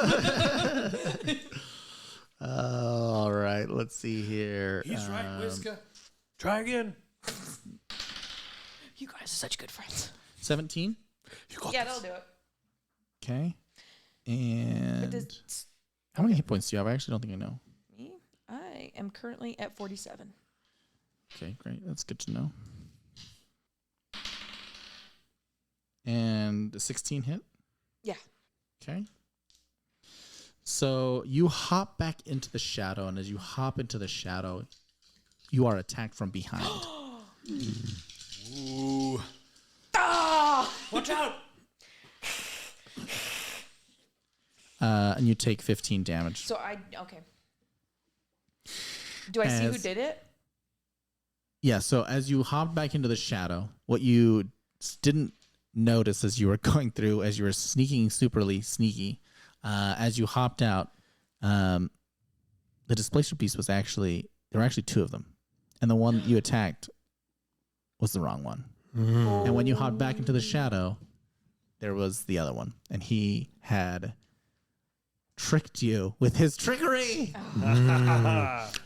All right. Let's see here. Try again. You guys are such good friends. 17. Yeah, that'll do it. Okay. But And does how many hit points do you have? I actually don't think I know. me? I am currently at 47. Okay, great. That's good to know. And the 16 hit? Yeah. Okay. So you hop back into the shadow, and as you hop into the shadow, you are attacked from behind. Ooh. Ah! Watch out! And you take 15 damage. So okay. Do I see who As- did it? Yeah, so as you hop back into the shadow, what you didn't notice as you were going through, as you were sneaking superly sneaky, as you hopped out, the displacer beast was there were actually 2 of them. And the one you attacked was the wrong one. And when you hopped back into the shadow, there was the other one. And he had tricked you with his trickery.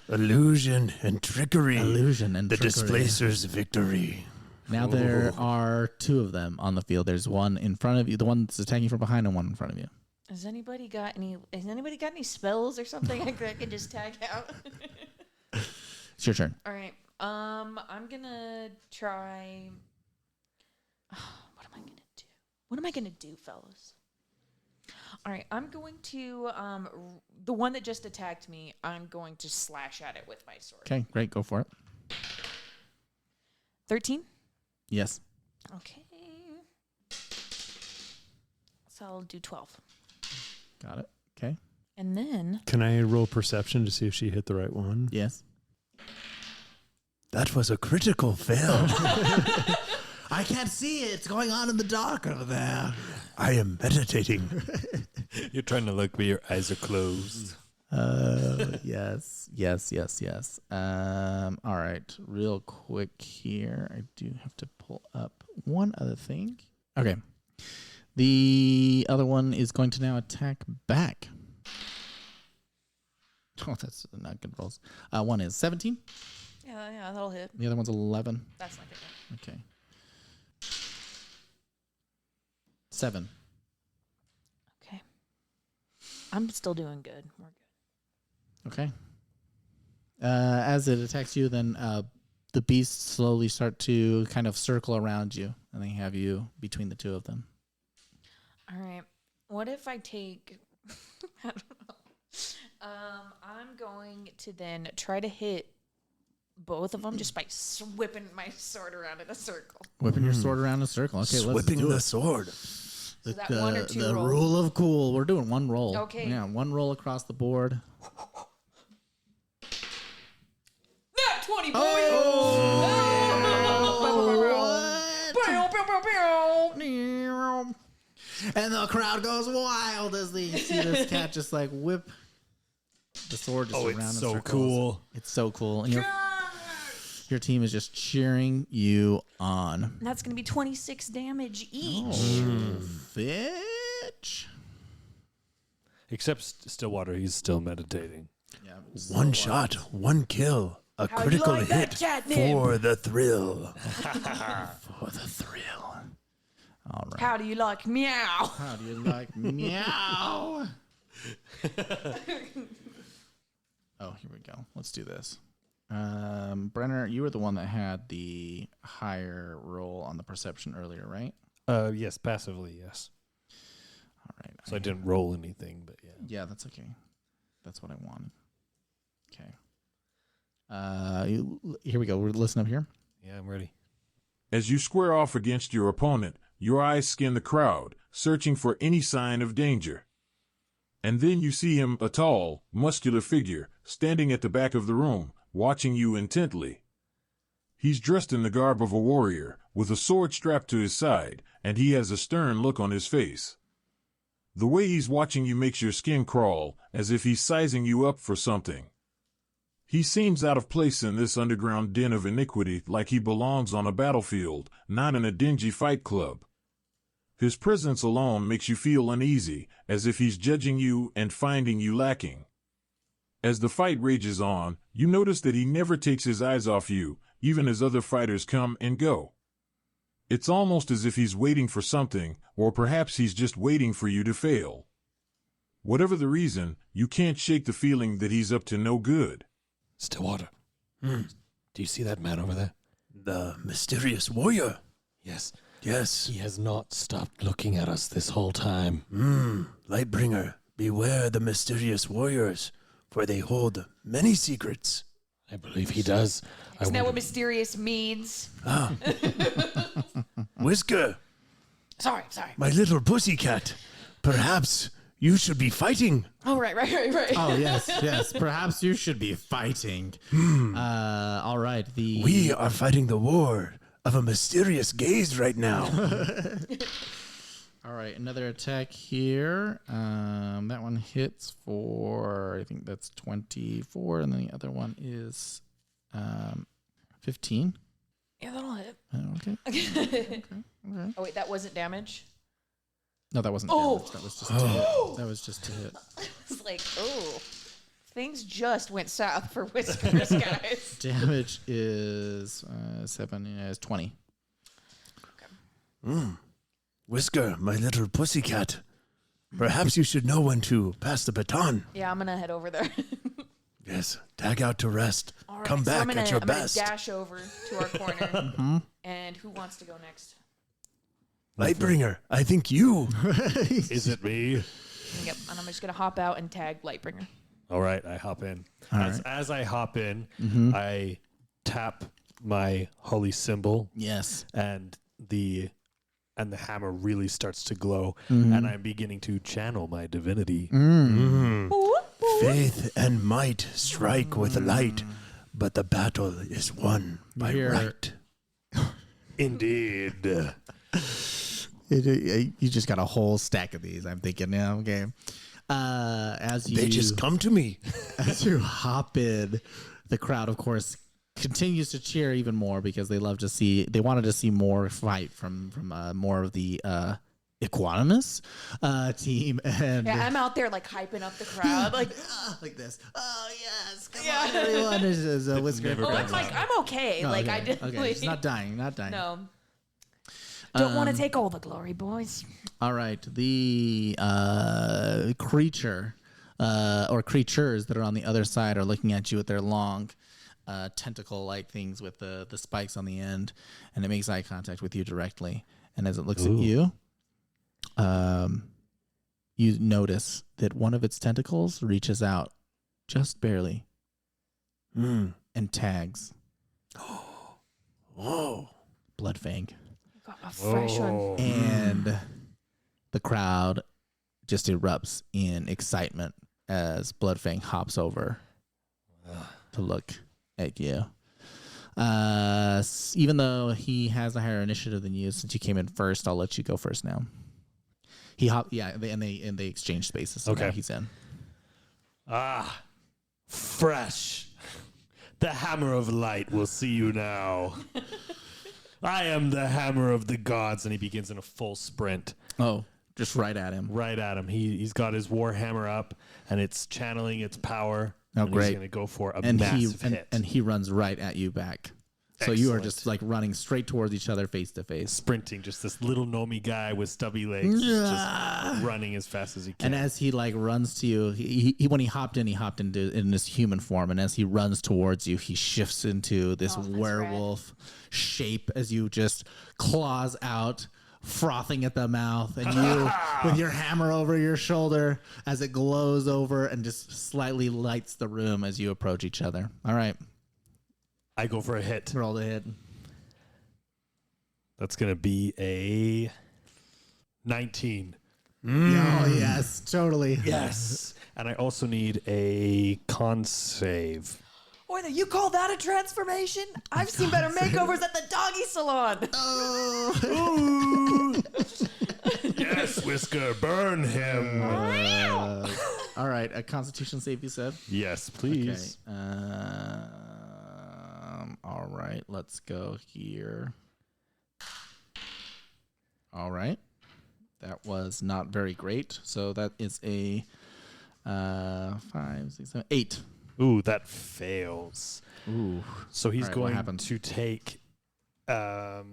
Illusion and trickery. Illusion and The trickery. displacer's victory. Now there are 2 of them on the field. There's one in front of you, the one that's attacking from behind, and one in front of you. Has anybody got any spells or something I could just tag out? It's your turn. All right. I'm gonna try. What am I gonna do? What am I gonna do, fellas? All right. I'm going to the one that just attacked me. I'm going to slash at it with my sword. Okay, great. Go for it. 13. Yes. Okay. So I'll do 12, Got it. Okay. and then Can I roll perception to see if she hit the right one? Yes. That was a critical fail. I can't see it. It's going on in the dark over there. I am meditating. You're trying to look, but your eyes are closed. Yes. All right. Real quick here. I do have to pull up one other thing. Okay. The other one is going to now attack back. Oh, that's not good rolls. One is 17. yeah, that'll hit. The other one's 11. That's not good. Okay. 7. Okay. I'm still doing good. We're good. Okay. As it attacks you, then the beasts slowly start to kind of circle around you, and they have you between the 2 of them. All right. What if I take? I don't know. I'm going to then try to hit both of them just by whipping my sword around in a circle. Whipping your sword around in a circle. Okay, let's Whipping do the it. sword. So that 1 or 2 the roll. rule of cool. We're doing one roll. Okay. Yeah, one roll across the board. Not 20 points. And the crowd goes wild as they see this cat just like whip the sword just around in it's so circles. cool. It's so cool. And your team is just cheering you on. And that's going to be 26 damage each. Bitch. Except Stillwater, he's still meditating. Yeah, One shot, one kill, a How you critical like that, hit catnip? for the thrill. for the thrill. All right. How do you like meow? How do you like meow? Oh, here we go. Let's do this. Brenner, you were the one that had the higher roll on the perception earlier, right? Yes, passively, yes. All right. So I didn't roll anything, but yeah. Yeah, that's okay. That's what I wanted. Okay. Here we go. We're listening up here. Yeah, I'm ready. As you square off against your opponent, your eyes scan the crowd, searching for any sign of danger. And then you see him, a tall, muscular figure, standing at the back of the room, watching you intently. He's dressed in the garb of a warrior, with a sword strapped to his side, and he has a stern look on his face. The way he's watching you makes your skin crawl, as if he's sizing you up for something. He seems out of place in this underground den of iniquity, like he belongs on a battlefield, not in a dingy fight club. His presence alone makes you feel uneasy, as if he's judging you and finding you lacking. As the fight rages on, you notice that he never takes his eyes off you, even as other fighters come and go. It's almost as if he's waiting for something, or perhaps he's just waiting for you to fail. Whatever the reason, you can't shake the feeling that he's up to no good. Stillwater. Do you see that man over there? The mysterious warrior. Yes. Yes. He has not stopped looking at us this whole time. Lightbringer, beware the mysterious warriors, for they hold many secrets. I believe he does. Isn't that what mysterious means? Whisker, Sorry. my little pussycat, perhaps you should be fighting. Oh, right. Oh, yes. Perhaps you should be fighting. All right. We are fighting the war of a mysterious gaze right now. All right. Another attack here. That one hits for, I think that's 24. And then the other one is 15. Yeah, that'll hit. Okay. Oh, wait, that wasn't damage? No, that wasn't Oh. damage. That was just to hit. That was just to hit. It's like, oh, things just went south for Whiskers, guys. Damage is 20. Whisker, my little pussycat, perhaps you should know when to pass the baton. Yeah, I'm going to head over there. Yes, tag out to rest. All right, Come so back at your I'm best. gonna dash over to our corner. And who wants to go next? Lightbringer, I think you. Is it me? Yep, and I'm just going to hop out and tag Lightbringer. All right, I hop in. right. As I hop in, I tap my holy symbol, Yes. and the hammer really starts to glow, and I'm beginning to channel my divinity. Faith and might strike with light, but the battle is won by Here. right. Indeed. You just got a whole stack of these. I'm thinking now. Okay. As you They just come to me. as you hop in, the crowd, of course, continues to cheer even more because they love to see. They wanted to see more fight from more of the equanimous team. And Yeah, I'm out there like hyping up the crowd. Like, like this. Oh yes, come on, everyone! This is a Whisker. never oh, been I'm like, I'm okay. Oh, Like, okay. I did. Okay, Like, she's not dying. no. Don't want to take all the glory, boys. All right, the creature or creatures that are on the other side are looking at you with their long tentacle-like things with the spikes on the end, and it makes eye contact with you directly. And as it looks at you, you notice that one of its tentacles reaches out just barely and tags Oh, Bloodfang. Got a fresh one. And the crowd just erupts in excitement as Bloodfang hops over to look at you. Even though he has a higher initiative than you, since you came in first, I'll let you go first now. He hop, yeah, and they exchange spaces. So Okay. now he's in. Fresh. The hammer of light will see you now. I am the hammer of the gods. And he begins in a full sprint. Oh, just right at him. Right at him. He's got his war hammer up, and it's channeling its power. Oh, and great. He's going to go for a And massive he hit. and he runs right at you back. So you are Excellent. just like running straight towards each other face to face. Sprinting, just this little gnomey guy with stubby legs, just running as fast as he can. And as he like runs to you, he when he hopped in this human form, and as he runs towards you, he shifts into this that's werewolf shape as you just claws out, frothing at the mouth, and you with your hammer over your shoulder as it glows over and just slightly lights the room as you approach each other. All right, I go for a hit. roll the hit. That's going to be a 19. Oh yes, totally. Yes. And I also need a con save. Or you call that a transformation? I've seen better makeovers at the doggy salon. Yes, Whisker, burn him. All right, a Constitution save, you said. Yes, please. Okay. All right, let's go here. All right. That was not very great. So that is a 5, 6, 7, 8. Ooh, that fails. Ooh. So he's All right, what going happens? to take 8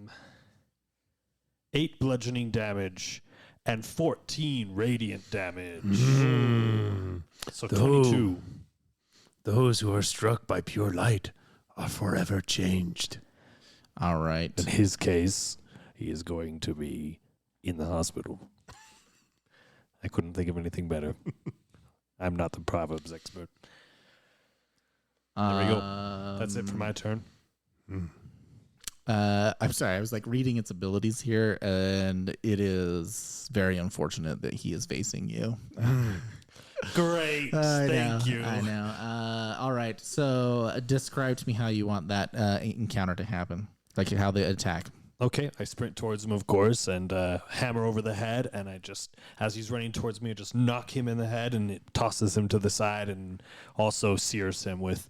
bludgeoning damage and 14 radiant damage. So 22. Those who are struck by pure light are forever changed. All right. In his case, he is going to be in the hospital. I couldn't think of anything better. I'm not the Proverbs expert. There we go. That's it for my turn. I'm sorry. I was like reading its abilities here, and it is very unfortunate that he is facing you. Great. I Thank know, you. I know. All right. So describe to me how you want that encounter to happen, like how the attack. Okay, I sprint towards him, of course, and hammer over the head, and I just, as he's running towards me, I just knock him in the head, and it tosses him to the side, and also sears him with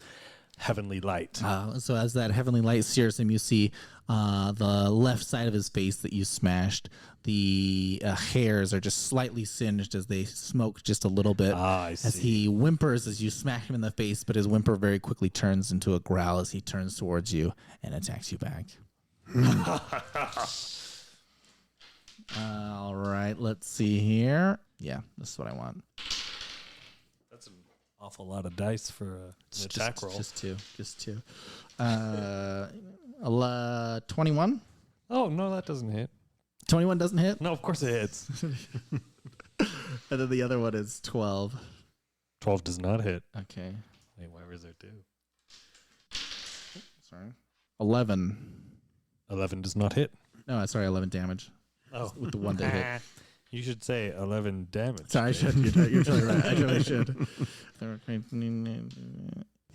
heavenly light. So as that heavenly light sears him, you see the left side of his face that you smashed. The hairs are just slightly singed as they smoke just a little bit. I As see. he whimpers as you smack him in the face, but his whimper very quickly turns into a growl as he turns towards you and attacks you back. All right, let's see here. Yeah, this is what I want. That's an awful lot of dice for an attack roll. Just two. 21? Oh, no, that doesn't hit. 21 doesn't hit? No, of course it hits. And then the other one is 12. 12 does not hit. Okay. Wait, why was there 2? Sorry. 11. 11 does not hit. No, sorry, 11 damage Oh. with the one that hit. You should say 11 damage. Sorry, I should. You're totally right. I really should. I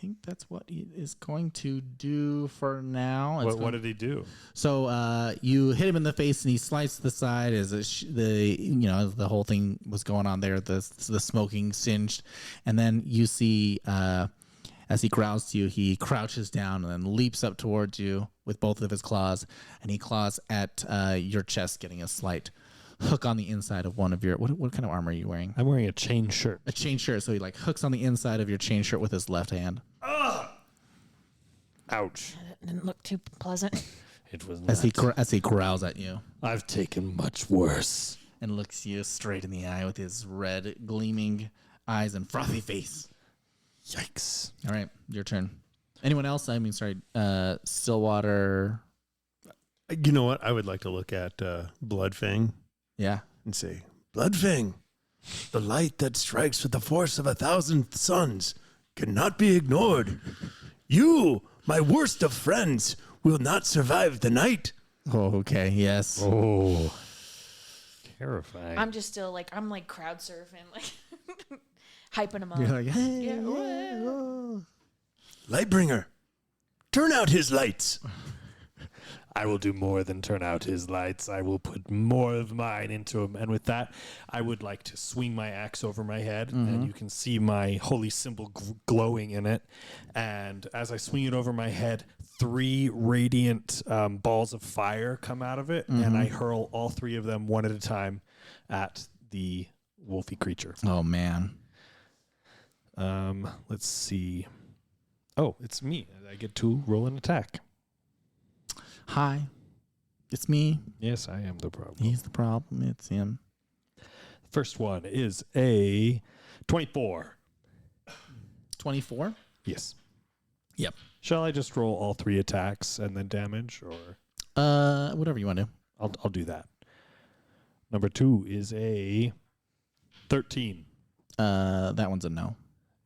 think that's what he is going to do for now. What did he do? So you hit him in the face, and he slides to the side as the whole thing was going on there. The smoking singed, and then you see as he growls to you, he crouches down and then leaps up towards you with both of his claws, and he claws at your chest, getting a slight hook on the inside of one of your. What kind of armor are you wearing? I'm wearing a chain shirt. A chain shirt. So he like hooks on the inside of your chain shirt with his left hand. Ouch. That didn't look too pleasant. It was not. As he growls at you I've taken much worse. and looks you straight in the eye with his red gleaming eyes and frothy face. Yikes. All right, your turn. Anyone else? I mean, sorry, Stillwater. You know what? I would like to look at Bloodfang Yeah. and say, Bloodfang, the light that strikes with the force of 1,000 suns cannot be ignored. You, my worst of friends, will not survive the night. Oh, okay. Yes. Oh. Terrifying. I'm just still like, I'm like crowd surfing, like hyping him up. You're like, hey, Yeah, yeah. Lightbringer, turn out his lights. I will do more than turn out his lights. I will put more of mine into him. And with that, I would like to swing my axe over my head, and you can see my holy symbol glowing in it. And as I swing it over my head, 3 radiant balls of fire come out of it, and I hurl all 3 of them one at a time at the wolfy creature. Oh, man. Let's see. Oh, it's me. I get to roll an attack. Hi. It's me. Yes, I am the problem. He's the problem. It's him. First one is a 24. 24? Yes. Yep. Shall I just roll all 3 attacks and then damage, or Whatever you want to do. I'll do that. Number 2 is a 13. That one's a no.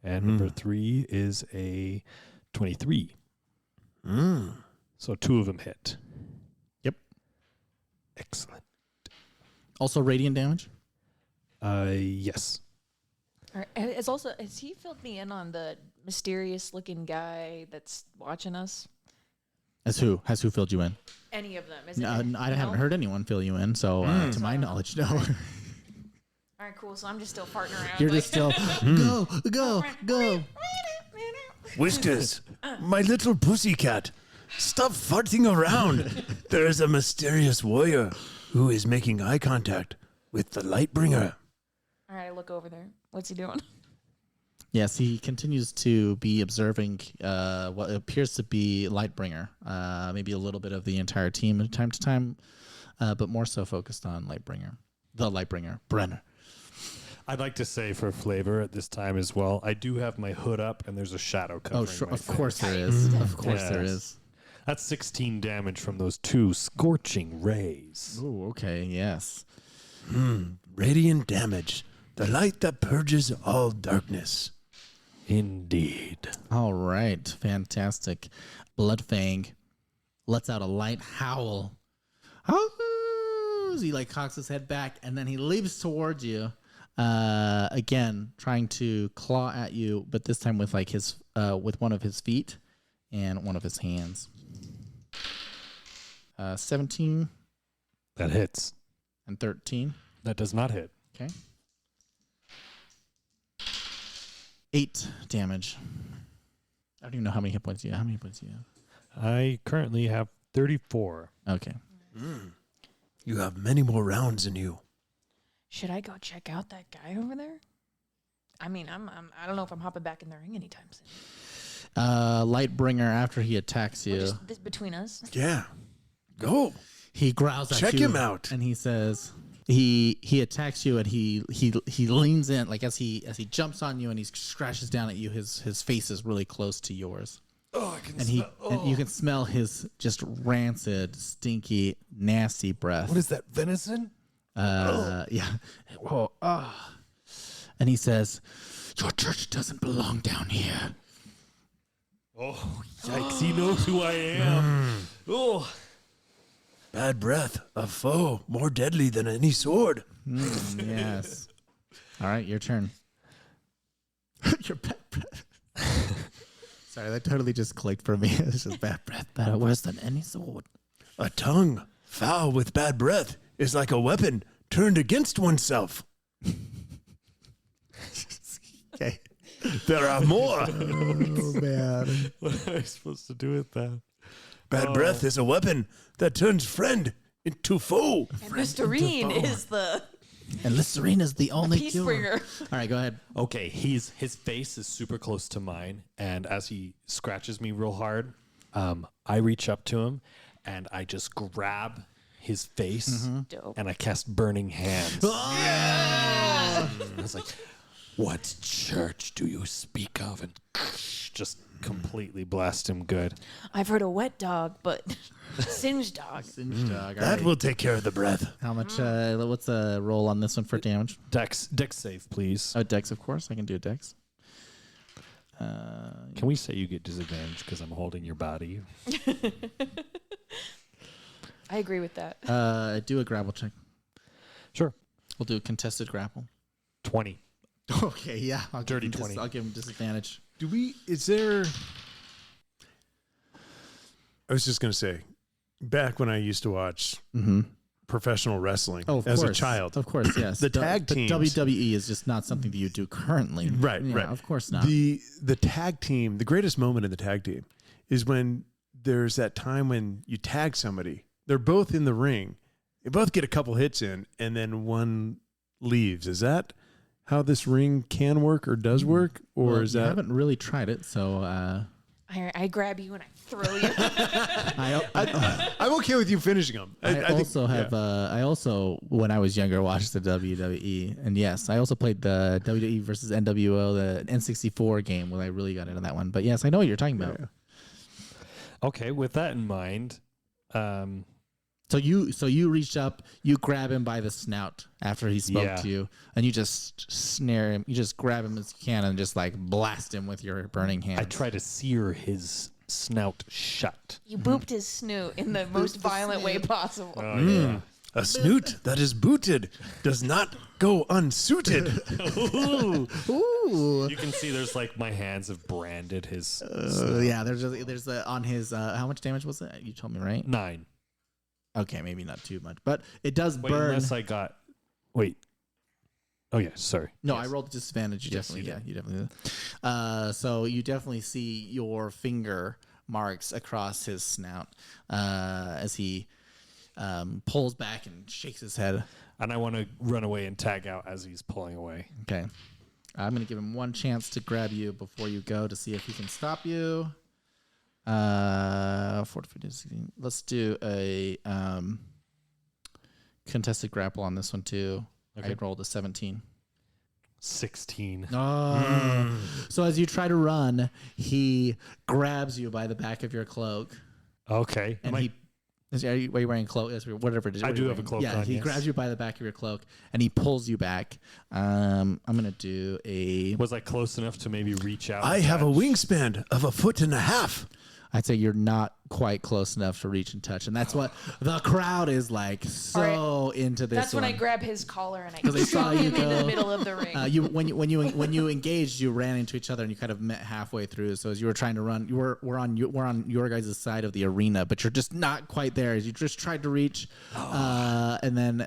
And number 3 is a 23. So 2 of them hit. Yep. Excellent. Also radiant damage? Yes. All right. Has he filled me in on the mysterious looking guy that's watching us? Has who filled you in? Any of them? Is I it? haven't heard anyone fill you in, so to my knowledge, no. All right, cool. So I'm just still farting around. You're like, just still go. Whiskers, my little pussycat, stop farting around. There is a mysterious warrior who is making eye contact with the Lightbringer. All right, I look over there. What's he doing? Yes, he continues to be observing what appears to be Lightbringer. Maybe a little bit of the entire team from time to time, but more so focused on Lightbringer. The Lightbringer, Brenner. I'd like to say for flavor at this time as well, I do have my hood up and there's a shadow covering Oh, sure. my Of face. course there is. Of course there Yes. is. That's 16 damage from those 2 scorching rays. Oh, okay. Yes. Radiant damage, the light that purges all darkness. Indeed. All right. Fantastic. Bloodfang lets out a light howl. As he like cocks his head back, and then he leaps towards you. Again, trying to claw at you, but this time with like his with one of his feet and one of his hands. 17 That hits. and 13. That does not hit. Okay. 8 damage. I don't even know how many hit points you have. How many hit points do you have? I currently have 34. Okay. You have many more rounds in you. Should I go check out that guy over there? I mean, I don't know if I'm hopping back in the ring anytime soon. Lightbringer, after he attacks Or you, just this between us. Yeah. Go. he growls at you. Check him out. And he says he attacks you, and he leans in, like as he jumps on you and he scratches down at you. His face is really close to yours. Oh, I can And you can smell his just rancid, stinky, nasty breath. What is that, venison? Yeah. Oh, And he says, "Your church doesn't belong down here." Oh, yikes. He knows who I am. Oh. Bad breath, a foe more deadly than any sword. Yes. All right, your turn. Your bad breath. Sorry, that totally just clicked for me. It's just bad breath, better worse than any sword. A tongue foul with bad breath is like a weapon turned against oneself. Okay. There are more. Oh man. What am I supposed to do with that? Bad breath is a weapon that turns friend into foe. And Listerine is the And Listerine is the only peace cure. bringer. All right, go ahead. Okay, his face is super close to mine, and as he scratches me real hard, I reach up to him, and I just grab his face, Dope. and I cast Burning Hands. I was like, "What church do you speak of?" And just completely blast him good. I've heard a wet dog, but singed dog. Singe dog. All That right. will take care of the breath. How much? What's the roll on this one for damage? Dex save, please. Oh, dex, of course. I can do a dex. Can we say you get disadvantage because I'm holding your body? I agree with that. Do a grapple check. Sure. We'll do a contested grapple. 20. Okay, yeah. I'll Dirty give him 20. I'll give him disadvantage. Is there... I was just going to say, back when I used to watch professional wrestling as a child. Of course, yes. The tag teams. WWE is just not something that you do currently. Right, Yeah, right. Of course not. The tag team, the greatest moment in the tag team is when there's that time when you tag somebody. They're both in the ring. They both get a couple hits in, and then one leaves. Is that how this ring can work or does work? Or Well, is you that... haven't really tried it, so I grab you and I throw you. I'm okay with you finishing them. I also, when I was younger, watched the WWE. And yes, I also played the WWE versus NWO, the N64 game when I really got into that one. But yes, I know what you're talking about. Yeah. Okay, with that in mind, So you reach up, you grab him by the snout after he spoke to you, and you just snare him. You just grab him as you can and just like blast him with your burning hand. I try to sear his snout shut. You booped his snoot in the most violent way possible. Oh, yeah. A snoot that is booted does not go unsuited. Ooh. You can see there's like my hands have branded his Yeah, there's on his how much damage was it? You told me, right? 9. Okay, maybe not too much, but it does Wait, burn. unless I got... Wait. Oh, yeah, sorry. No, Yes. I rolled disadvantage. You Yes, definitely, you you definitely did. So you definitely see your finger marks across his snout as he pulls back and shakes his head. And I want to run away and tag out as he's pulling away. Okay, I'm gonna give him one chance to grab you before you go to see if he can stop you. 4 to 15, 16. Let's do a contested grapple on this one too. Okay. I rolled a 17. 16. Oh. So as you try to run, he grabs you by the back of your cloak, Okay. and are you wearing a cloak? Whatever it is. I what do you're have a wearing. cloak Yeah, on, he yes. grabs you by the back of your cloak, and he pulls you back. I'm gonna do a. Was I close enough to maybe reach out? I and have a touch? wingspan of 1.5 feet. I'd say you're not quite close enough to reach and touch, and that's what the crowd is like so into this. That's when I one. grab his collar and I 'Cause they saw shove you him in the go. middle of the ring. When you engaged, you ran into each other and you kind of met halfway through. So as you were trying to run, we're on your guys' side of the arena, but you're just not quite there. As you just tried to reach, and then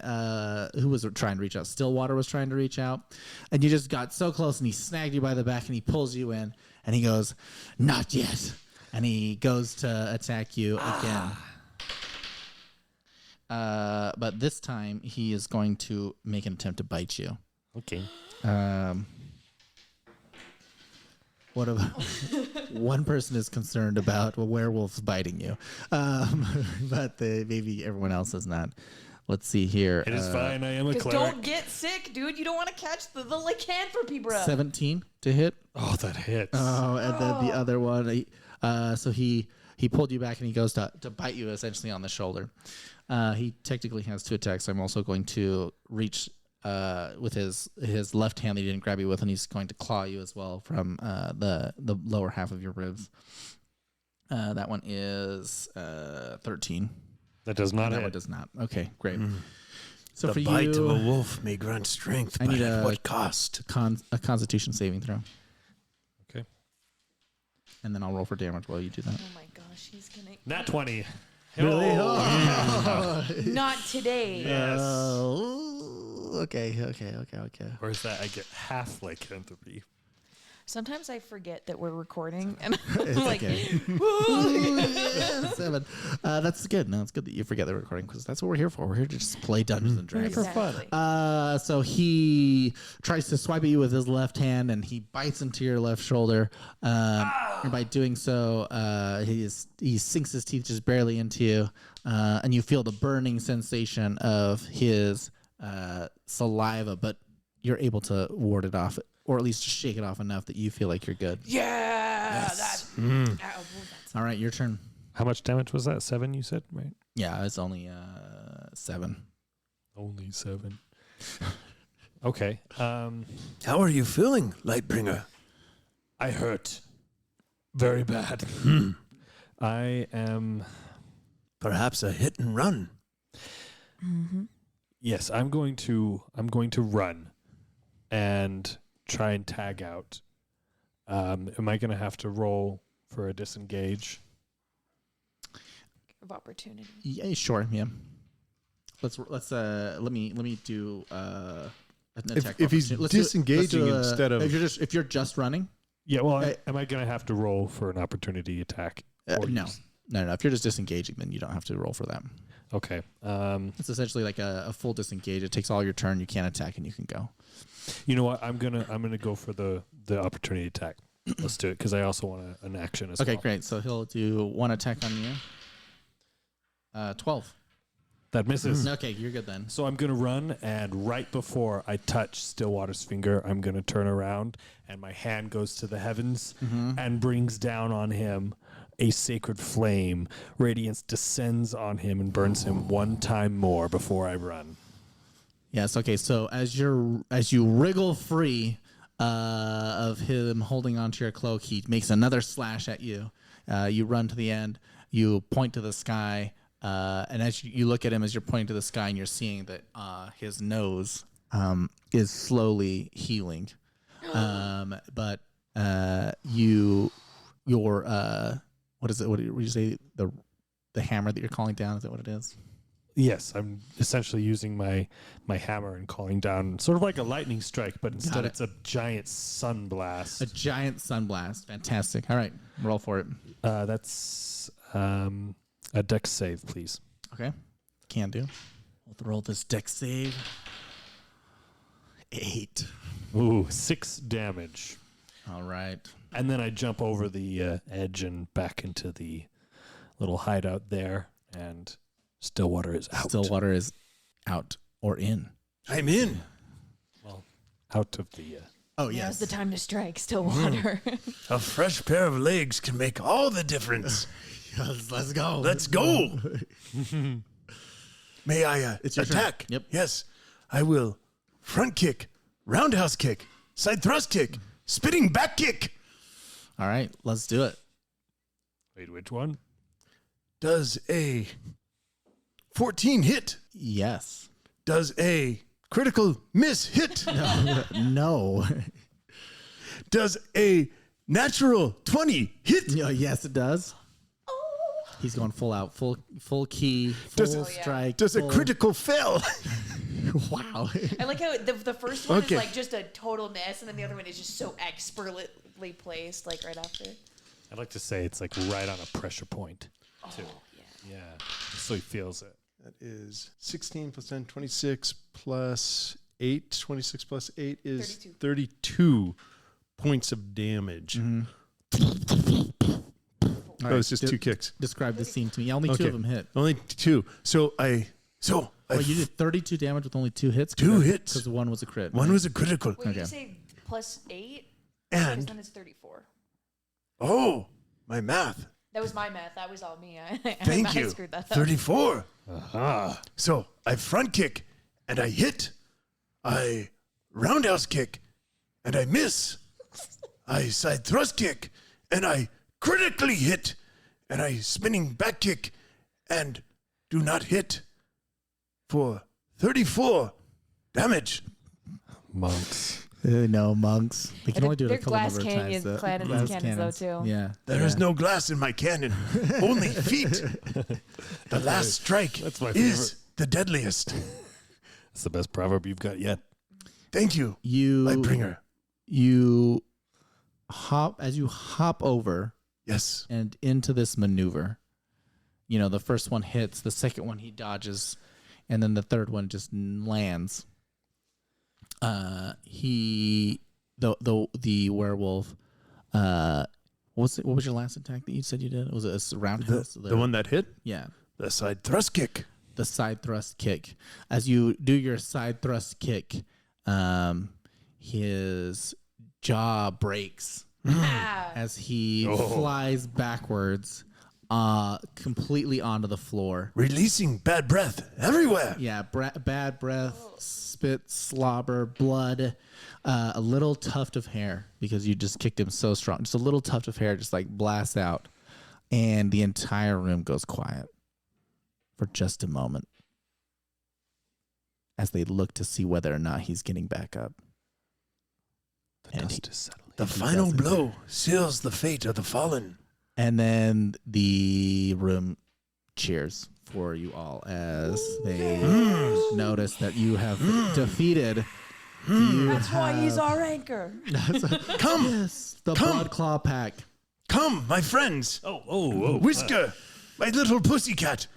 who was trying to reach out? Stillwater was trying to reach out, and you just got so close, and he snagged you by the back and he pulls you in, and he goes, "Not yet," and he goes to attack you again. But this time he is going to make an attempt to bite you. Okay. What about one person is concerned about werewolves biting you, but maybe everyone else is not. Let's see here. It is fine. I am a Because cleric. don't get sick, dude. You don't want to catch the lycanthropy, bro. 17 to hit. Oh, that hits. Oh, and then the other one. So he pulled you back and he goes to bite you essentially on the shoulder. He technically has 2 attacks. I'm also going to reach with his left hand that he didn't grab you with, and he's going to claw you as well from the lower half of your ribs. That one is 13. That does not That hit. one does not. Okay, great. So The for bite you, of a wolf may grant strength, I but need at a- what cost? a Constitution saving throw, Okay. and then I'll roll for damage while you do that. Oh my gosh, he's gonna. Nat 20. Really? Oh. Not today. Yes. Okay. Or is that I get half lycanthropy? Sometimes I forget that we're recording, and It's I'm like, okay. 7. That's good. No, it's good that you forget the recording because that's what we're here for. We're here to just play Dungeons and Dragons. exactly. So he tries to swipe at you with his left hand, and he bites into your left shoulder. And by doing so, he sinks his teeth just barely into you, and you feel the burning sensation of his saliva, but you're able to ward it off, or at least shake it off enough that you feel like you're good. Yeah, that's. All right, your turn. How much damage was that? 7, you said, right? Yeah, it's only 7. Only 7. Okay. How are you feeling, Lightbringer? I hurt very bad. I am. Perhaps a hit and run. Yes, I'm going to run and try and tag out. Am I going to have to roll for a disengage? of opportunity. Yeah, sure. Yeah. Let me do an attack. If he's opportunity. disengaging instead of if you're just running. Yeah, well, am I going to have to roll for an opportunity attack? No. If you're just disengaging, then you don't have to roll for that. Okay. It's essentially like a full disengage. It takes all your turn. You can't attack, and you can go. You know what? I'm gonna go for the opportunity attack. Let's do it because I also want an action as well. Okay, great. So he'll do one attack on you. 12. That misses. Okay, you're good then. So I'm going to run, and right before I touch Stillwater's finger, I'm going to turn around, and my hand goes to the heavens and brings down on him a sacred flame. Radiance descends on him and burns him one time more before I run. Yes. Okay. So as you wriggle free of him holding onto your cloak, he makes another slash at you. You run to the end. You point to the sky. And as you look at him, as you're pointing to the sky, and you're seeing that his nose is slowly healing, but your what is it? What do you say? The hammer that you're calling down, is that what it is? Yes, I'm essentially using my hammer and calling down sort of like a lightning strike, but instead it's a giant sun blast. A giant sun blast. Fantastic. All right, roll for it. That's a dex save, please. Okay, can do. We'll roll this dex save. 8. Ooh, 6 damage. All right. And then I jump over the edge and back into the little hideout there, and Stillwater is out. Stillwater is out or in. I'm in. Well, out of the... Oh, Now's yes. the time to strike, Stillwater. A fresh pair of legs can make all the difference. Let's go. Let's go. May I It's your turn. attack? Yep. Yes. I will front kick, roundhouse kick, side thrust kick, spinning back kick. All right, let's do it. Wait, which one? Does a 14 hit? Yes. Does a critical miss hit? No. Does a natural 20 hit? Yes, it does. He's going full out, full key, full Does it- strike. Does a full- critical fail? Wow. I like how the first one Okay. is like just a total miss, and then the other one is just so expertly placed, like right after. I'd like to say it's like right on a pressure point, too. Yeah. Yeah, so he feels it. That is 16 plus 10, 26 plus 8. 26 plus 8 is 32 points of damage. All Oh, it's just 2 kicks. Describe the scene to me. Only 2 Okay. of them hit. Only 2. So I You did 32 damage with only 2 hits? 2 hits. Because one was a crit. One right? was a critical. Wait, did you Okay. say plus 8? Because And, then it's 34. oh, my math. That was my math. That was all me. Thank I you. screwed that up. 34. Aha. So I front kick and I hit. I roundhouse kick and I miss. I side thrust kick and I critically hit. And I spinning back kick and do not hit for 34 damage. Monks. No, monks. They can They're- only do it a they're couple glass number of cannon- times. though. cannons- Glass cannons, though, too. Yeah. There is no glass in my cannon, only feet. The last strike That's my is the deadliest. It's the best proverb you've got yet. Thank you, You Lightbringer. you hop over Yes. and into this maneuver. You know, the first one hits, the second one he dodges, and then the third one just lands. The werewolf. What was your last attack that you said you did? Was it a roundhouse? The one that hit? Yeah, The side thrust kick. the side thrust kick. As you do your side thrust kick, his jaw breaks Ah. as he flies backwards, completely onto the floor. Releasing bad breath everywhere. Yeah, bad breath, spit, slobber, blood, a little tuft of hair because you just kicked him so strong. Just a little tuft of hair just like blasts out, and the entire room goes quiet for just a moment as they look to see whether or not he's getting back up. The dust is settling. The final blow seals the fate of the fallen. And then the room cheers for you all as they notice that you have defeated. That's why he's our anchor. Come, Yes, the Blood Claw Pack. come, my friends. Whisker, my little pussycat,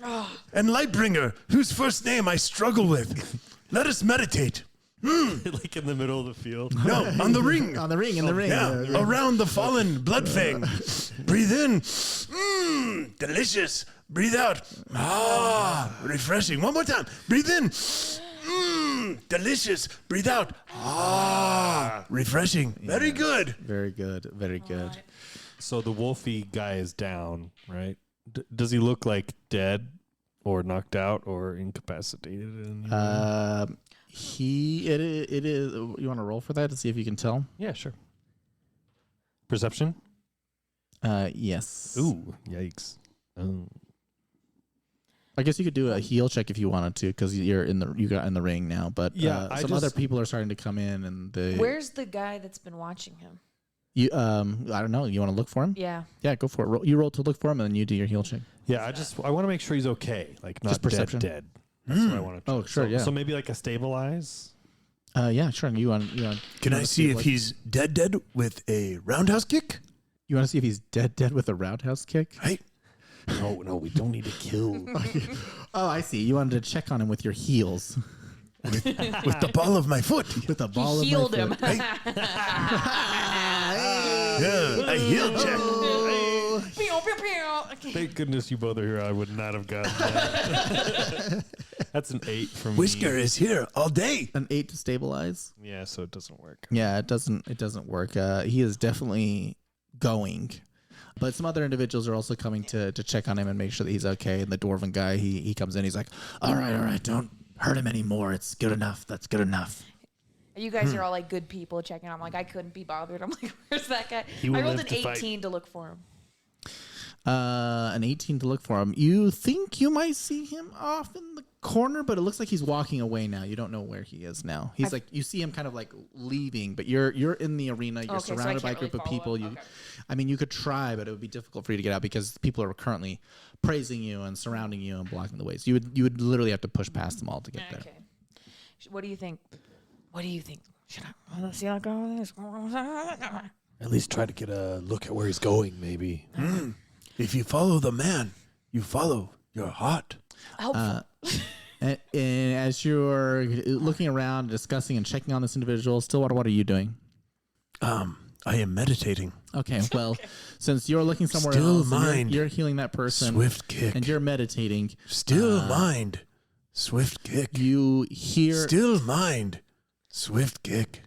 and Lightbringer, whose first name I struggle with. Let us meditate. Like in the middle of the field. No, on the ring. On the ring, in the ring. Yeah, around the fallen Bloodfang. Breathe in. Delicious. Breathe out. Refreshing. One more time. Breathe in. Delicious. Breathe out. Refreshing. Very good. Very good. Very good. So the wolfy guy is down, right? Does he look like dead or knocked out or incapacitated? In any way? It is. You want to roll for that to see if you can tell? Yeah, sure. Perception? Yes. Ooh, yikes. Oh. I guess you could do a heal check if you wanted to, because you got in the ring now. But Yeah, some other people are starting to come in, and they. Where's the guy that's been watching him? You I don't know. You want to look for him? Yeah. Yeah, go for it. You roll to look for him, and then you do your heal check. Yeah, I want to make sure he's okay. Like not Just perception? dead. That's what I want to. Oh, sure, yeah. So maybe like a stabilize. Yeah, sure. You want? Can I see if he's dead with a roundhouse kick? You want to see if he's dead with a roundhouse kick? Right. No, we don't need to kill. Oh, I see. You wanted to check on him with your heels. With the ball of my foot. With the ball He of healed my him. foot. Yeah, a heel check. Pew, pew, pew. Okay. Thank goodness you both are here. I would not have gotten that. That's an 8 from Whisker me. is here all day. An 8 to stabilize. Yeah, so it doesn't work. Yeah, it doesn't work. He is definitely going. But some other individuals are also coming to check on him and make sure that he's okay. And the dwarven guy, he comes in. He's like, all right, don't hurt him anymore. It's good enough. That's good enough. You guys are all like good people checking. I'm like, I couldn't be bothered. I'm like, where's that guy? He will I rolled live an to fight. 18 to look for him. An 18 to look for him. You think you might see him off in the corner, but it looks like he's walking away now. You don't know where he is now. He's like, you see him kind of like leaving, but you're in the arena. You're Okay, so I surrounded by a can't group really of people. follow him. Okay. I mean, you could try, but it would be difficult for you to get out because people are currently praising you and surrounding you and blocking the way. So you would literally have to push past them all to get there. Okay. What do you think? Should I see how go this? At least try to get a look at where he's going, maybe. If you follow the man, you follow your heart. Helpful. And as you're looking around, discussing and checking on this individual, Stillwater, what are you doing? I am meditating. Okay, well, since you're looking somewhere Still else, and mind. you're healing that person, Swift kick. and you're meditating, Still mind. Swift kick. you hear. Still mind. Swift kick.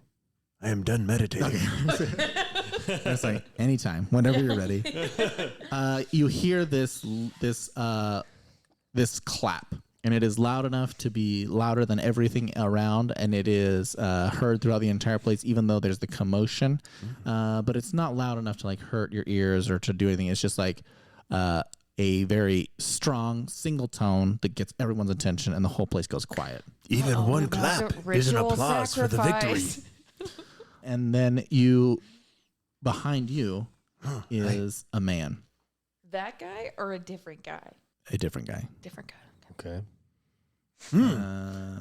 I am done meditating. That's like anytime, whenever you're ready. You hear this clap, and it is loud enough to be louder than everything around, and it is heard throughout the entire place, even though there's the commotion. But it's not loud enough to like hurt your ears or to do anything. It's just like a very strong single tone that gets everyone's attention, and the whole place goes quiet. Even one About clap the is an ritual applause for the victory. sacrifice. And then behind you is a man, That guy or a different guy? a different guy. Different guy. Okay.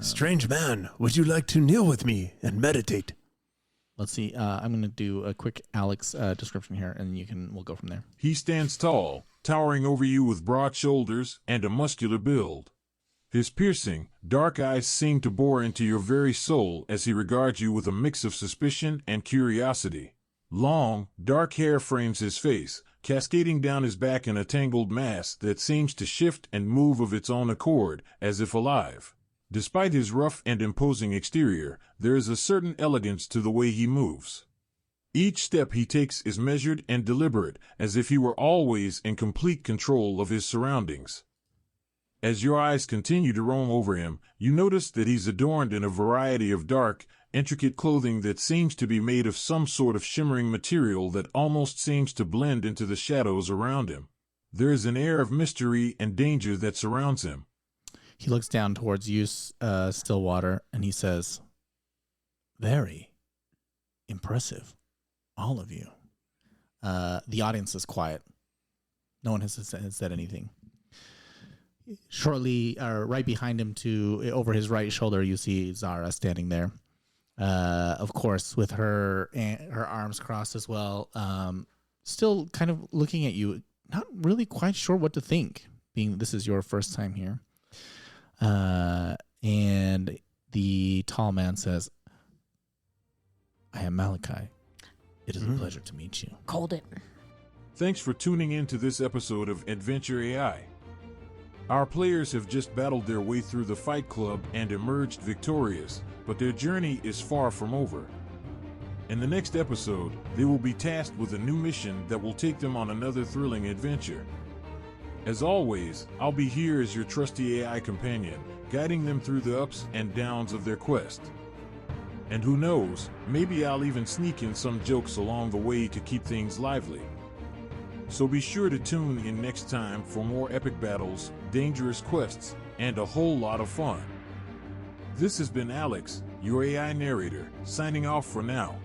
Strange man, would you like to kneel with me and meditate? Let's see. I'm going to do a quick Alex description here, and we'll go from there. He stands tall, towering over you with broad shoulders and a muscular build. His piercing, dark eyes seem to bore into your very soul as he regards you with a mix of suspicion and curiosity. Long, dark hair frames his face, cascading down his back in a tangled mass that seems to shift and move of its own accord, as if alive. Despite his rough and imposing exterior, there is a certain elegance to the way he moves. Each step he takes is measured and deliberate, as if he were always in complete control of his surroundings. As your eyes continue to roam over him, you notice that he's adorned in a variety of dark, intricate clothing that seems to be made of some sort of shimmering material that almost seems to blend into the shadows around him. There is an air of mystery and danger that surrounds him. He looks down towards you, Stillwater, and he says, "Very impressive, all of you." The audience is quiet. No one has said anything. shortly, or right behind him, to over his right shoulder, you see Zara standing there. Of course, with her arms crossed as well, still kind of looking at you, not really quite sure what to think, being this is your first time here. And the tall man says, I am Malachi. It is a pleasure to meet you. Called it. Thanks for tuning in to this episode of Adventure AI. Our players have just battled their way through the Fight Club and emerged victorious, but their journey is far from over. In the next episode, they will be tasked with a new mission that will take them on another thrilling adventure. As always, I'll be here as your trusty AI companion, guiding them through the ups and downs of their quest. And who knows, maybe I'll even sneak in some jokes along the way to keep things lively. So be sure to tune in next time for more epic battles, dangerous quests, and a whole lot of fun. This has been Alex, your AI narrator, signing off for now.